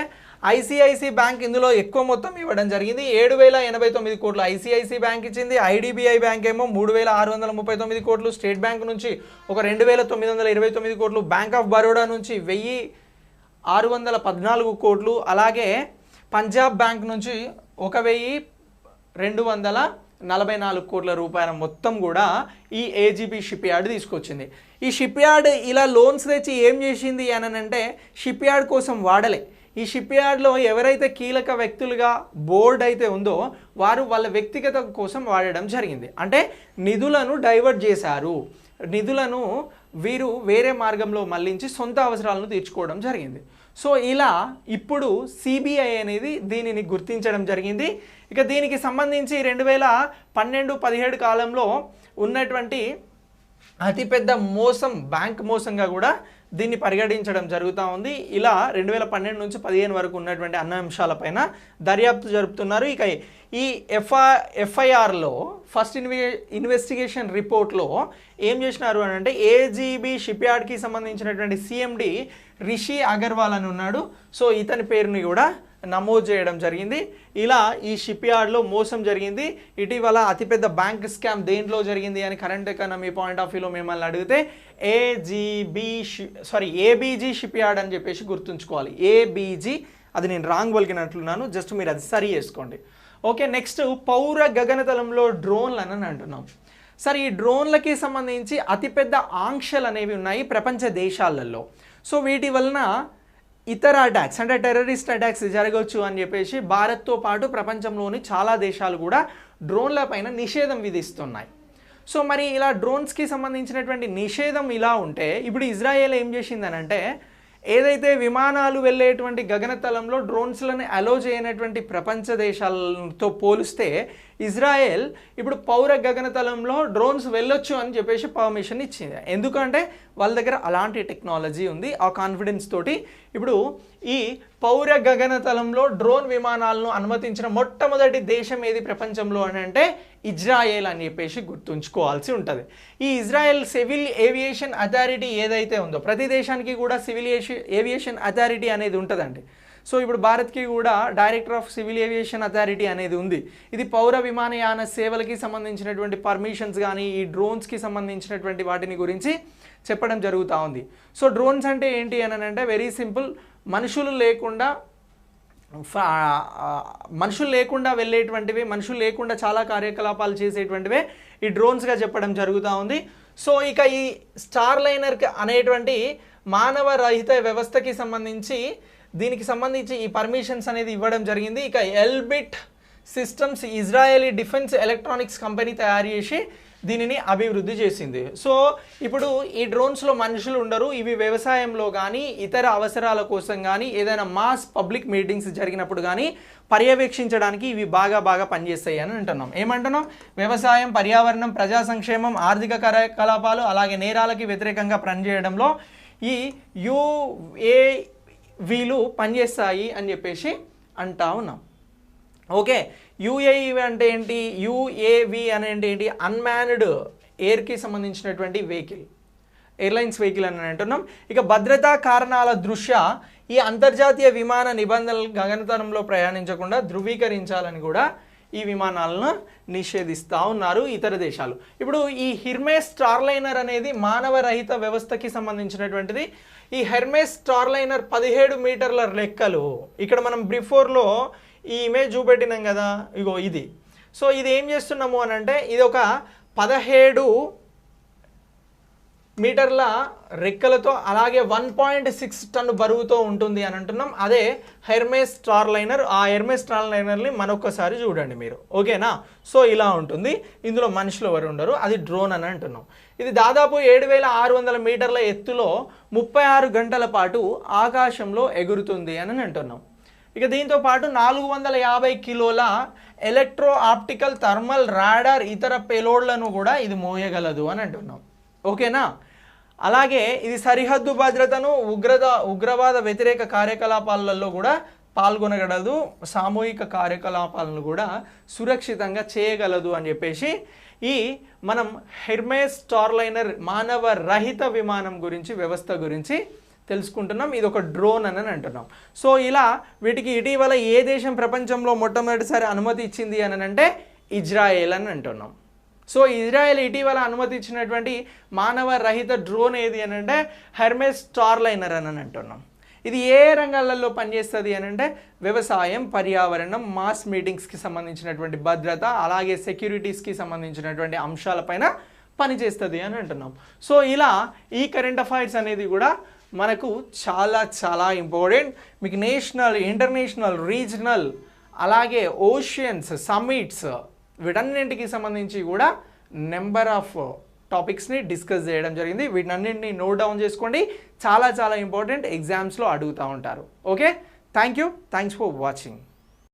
ఐసిఐసి బ్యాంక్ ఇందులో ఎక్కువ మొత్తం ఇవ్వడం జరిగింది. 7,089 కోట్లు ఐసిఐసి బ్యాంక్ ఇచ్చింది. ఐడిబిఐ బ్యాంక్ ఏమో 3,639 కోట్లు, స్టేట్ బ్యాంక్ నుంచి ఒక 2,929 కోట్లు, బ్యాంక్ ఆఫ్ బరోడా నుంచి 1,614 కోట్లు, అలాగే పంజాబ్ బ్యాంక్ నుంచి 1,244 కోట్ల రూపాయల మొత్తం కూడా ఈ ఏజీబీ షిప్ యార్డ్ తీసుకొచ్చింది. ఈ షిప్ యార్డ్ ఇలా లోన్స్ తెచ్చి ఏం చేసింది అని అంటే షిప్ యార్డ్ కోసం వాడలే. ఈ షిప్ యార్డ్లో ఎవరైతే కీలక వ్యక్తులుగా బోర్డు అయితే ఉందో వారు వాళ్ళ వ్యక్తిగత కోసం వాడడం జరిగింది. అంటే నిధులను డైవర్ట్ చేశారు, నిధులను వీరు వేరే మార్గంలో మళ్లించి సొంత అవసరాలను తీర్చుకోవడం జరిగింది. సో ఇలా ఇప్పుడు సిబిఐ అనేది దీనిని గుర్తించడం జరిగింది. ఇక దీనికి సంబంధించి 2012-17 కాలంలో ఉన్నటువంటి అతిపెద్ద మోసం, బ్యాంక్ మోసంగా కూడా దీన్ని పరిగణించడం జరుగుతూ ఉంది. ఇలా 2012 నుంచి 2015 వరకు ఉన్నటువంటి అన్ని అంశాలపైన దర్యాప్తు జరుపుతున్నారు. ఇక ఈ ఎఫ్ఐఆర్లో ఫస్ట్ ఇన్వెస్టిగేషన్ రిపోర్ట్లో ఏం చేసినారు అని అంటే ఏజీబీ షిప్ యార్డ్కి సంబంధించినటువంటి సిఎండి రిషి అగర్వాల్ అని ఉన్నాడు. సో ఇతని పేరుని కూడా నమోదు చేయడం జరిగింది. ఇలా ఈ షిప్ యార్డ్లో మోసం జరిగింది. ఇటీవల అతిపెద్ద బ్యాంక్ స్కామ్ దేంట్లో జరిగింది అని కరెంట్ ఎకానమీ పాయింట్ ఆఫ్ వ్యూలో మిమ్మల్ని అడిగితే ఏబీజీ షిప్ యార్డ్ అని చెప్పేసి గుర్తుంచుకోవాలి. ఏబీజీ, అది నేను రాంగ్ పలికినట్లున్నాను, జస్ట్ మీరు అది సరి చేసుకోండి. ఓకే, నెక్స్ట్ పౌర గగనతలంలో డ్రోన్లు అని అంటున్నాం. సరే, ఈ డ్రోన్లకి సంబంధించి అతిపెద్ద ఆంక్షలు అనేవి ఉన్నాయి ప్రపంచ దేశాలలో. సో వీటి వలన ఇతర అటాక్స్ అంటే టెర్రరిస్ట్ అటాక్స్ జరగవచ్చు అని చెప్పేసి భారత్తో పాటు ప్రపంచంలోని చాలా దేశాలు కూడా డ్రోన్ల పైన నిషేధం విధిస్తున్నాయి. సో మరి ఇలా డ్రోన్స్కి సంబంధించినటువంటి నిషేధం ఇలా ఉంటే ఇప్పుడు ఇజ్రాయెల్ ఏం చేసిందనంటే ఏదైతే విమానాలు వెళ్ళేటువంటి గగనతలంలో డ్రోన్స్లను అలో చేయనటువంటి ప్రపంచ దేశాలతో పోలిస్తే ఇజ్రాయెల్ ఇప్పుడు పౌర గగనతలంలో డ్రోన్స్ వెళ్ళొచ్చు అని చెప్పేసి పర్మిషన్ ఇచ్చింది. ఎందుకంటే వాళ్ళ దగ్గర అలాంటి టెక్నాలజీ ఉంది. ఆ కాన్ఫిడెన్స్ తోటి ఇప్పుడు ఈ పౌర గగనతలంలో డ్రోన్ విమానాలను అనుమతించిన మొట్టమొదటి దేశం ఏది ప్రపంచంలో అని అంటే ఇజ్రాయెల్ అని చెప్పేసి గుర్తుంచుకోవాల్సి ఉంటుంది. ఈ ఇజ్రాయెల్ సివిల్ ఏవియేషన్ అథారిటీ ఏదైతే ఉందో, ప్రతి దేశానికి కూడా సివిల్ ఏవియేషన్ అథారిటీ అనేది ఉంటుందండి. సో ఇప్పుడు భారత్కి కూడా director of civil aviation authority అనేది ఉంది. ఇది పౌర విమానయాన సేవలకి సంబంధించినటువంటి పర్మిషన్స్ కానీ ఈ డ్రోన్స్కి సంబంధించినటువంటి వాటిని గురించి చెప్పడం జరుగుతూ ఉంది. సో డ్రోన్స్ అంటే ఏంటి అని అంటే వెరీ సింపుల్, మనుషులు లేకుండా వెళ్ళేటువంటివి, మనుషులు లేకుండా చాలా కార్యకలాపాలు చేసేటువంటివే ఈ డ్రోన్స్గా చెప్పడం జరుగుతూ ఉంది. సో ఇక ఈ స్టార్లైనర్ అనేటువంటి మానవ రహిత వ్యవస్థకి సంబంధించి దీనికి సంబంధించి ఈ పర్మిషన్స్ అనేది ఇవ్వడం జరిగింది. ఇక Elbit systems Israeli defence electronics company తయారు చేసి దీనిని అభివృద్ధి చేసింది. సో ఇప్పుడు ఈ డ్రోన్స్లో మనుషులు ఉండరు. ఇవి వ్యవసాయంలో కానీ ఇతర అవసరాల కోసం కానీ ఏదైనా మాస్ పబ్లిక్ మీటింగ్స్ జరిగినప్పుడు కానీ పర్యవేక్షించడానికి ఇవి బాగా పనిచేస్తాయి అని అంటున్నాం. ఏమంటున్నాం? వ్యవసాయం, పర్యావరణం, ప్రజా సంక్షేమం, ఆర్థిక కార్యకలాపాలు అలాగే నేరాలకి వ్యతిరేకంగా పనిచేయడంలో ఈ యుఏవీలు పనిచేస్తాయి అని చెప్పేసి అంటా ఉన్నాం. ఓకే, యుఏవి అంటే ఏంటి? యుఏవి అనేది ఏంటి? అన్మాన్డ్ ఎయిర్కి సంబంధించినటువంటి వెహికల్, ఎయిర్లైన్స్ వెహికల్ అని అంటున్నాం. ఇక భద్రతా కారణాల దృష్ట్యా ఈ అంతర్జాతీయ విమాన నిబంధనలు గగనతలంలో ప్రయాణించకుండా ధృవీకరించాలని కూడా ఈ విమానాలను నిషేధిస్తూ ఉన్నారు ఇతర దేశాలు. ఇప్పుడు ఈ హెర్మెస్ స్టార్లైనర్ అనేది మానవ రహిత వ్యవస్థకి సంబంధించినటువంటిది. ఈ హెర్మెస్ స్టార్లైనర్ 17 మీటర్ల రెక్కలు. ఇక్కడ మనం బిఫోర్లో ఈ ఇమేజ్ చూపెట్టినాం కదా, ఇగో ఇది. సో ఇది ఏం చేస్తున్నాము అని అంటే ఇది ఒక 17 మీటర్ల రెక్కలతో అలాగే 1.6 టన్ను బరువుతో ఉంటుంది అని అంటున్నాం. అదే హెర్మెస్ స్టార్లైనర్. ఆ హెర్మెస్ స్టార్లైనర్ని మరొకసారి చూడండి మీరు, ఓకేనా? సో ఇలా ఉంటుంది. ఇందులో మనుషులు ఎవరు ఉండరు, అది డ్రోన్ అని అంటున్నాం. ఇది దాదాపు 7600 మీటర్ల ఎత్తులో 36 గంటల పాటు ఆకాశంలో ఎగురుతుంది అని అంటున్నాం. ఇక దీంతో పాటు 450 కిలోల ఎలక్ట్రో ఆప్టికల్ థర్మల్ రాడార్ ఇతర పేలోడ్లను కూడా ఇది మోయగలదు అని అంటున్నాం. ఓకేనా? అలాగే ఇది సరిహద్దు భద్రతను, ఉగ్రవాద వ్యతిరేక కార్యకలాపాలలో కూడా పాల్గొనగలదు, సామూహిక కార్యకలాపాలను కూడా సురక్షితంగా చేయగలదు అని చెప్పేసి ఈ మనం హెర్మెస్ స్టార్లైనర్ మానవ రహిత విమానం గురించి, వ్యవస్థ గురించి తెలుసుకుంటున్నాం. ఇది ఒక డ్రోన్ అని అంటున్నాం. సో ఇలా వీటికి ఇటీవల ఏ దేశం ప్రపంచంలో మొట్టమొదటిసారి అనుమతి ఇచ్చింది అని అంటే ఇజ్రాయెల్ అని అంటున్నాం. సో ఇజ్రాయెల్ ఇటీవల అనుమతి ఇచ్చినటువంటి మానవ రహిత డ్రోన్ ఏది అని అంటే హెర్మెస్ స్టార్లైనర్ అని అంటున్నాం. ఇది ఏ రంగాలలో పనిచేస్తుంది అని అంటే వ్యవసాయం, పర్యావరణం, మాస్ మీటింగ్స్కి సంబంధించినటువంటి భద్రత అలాగే సెక్యూరిటీస్కి సంబంధించినటువంటి అంశాలపైన పనిచేస్తుంది అని అంటున్నాం. సో ఇలా ఈ కరెంట్ అఫైర్స్ అనేది కూడా మనకు చాలా ఇంపార్టెంట్. మీకు నేషనల్, ఇంటర్నేషనల్, రీజనల్ అలాగే ఓషియన్స్, సమ్మిట్స్ వీటన్నింటికి సంబంధించి కూడా నెంబర్ ఆఫ్ టాపిక్స్ని డిస్కస్ చేయడం జరిగింది. వీటన్నింటినీ నోట్ డౌన్ చేసుకోండి. చాలా ఇంపార్టెంట్, ఎగ్జామ్స్లో అడుగుతూ ఉంటారు. Okay, thanks for watching.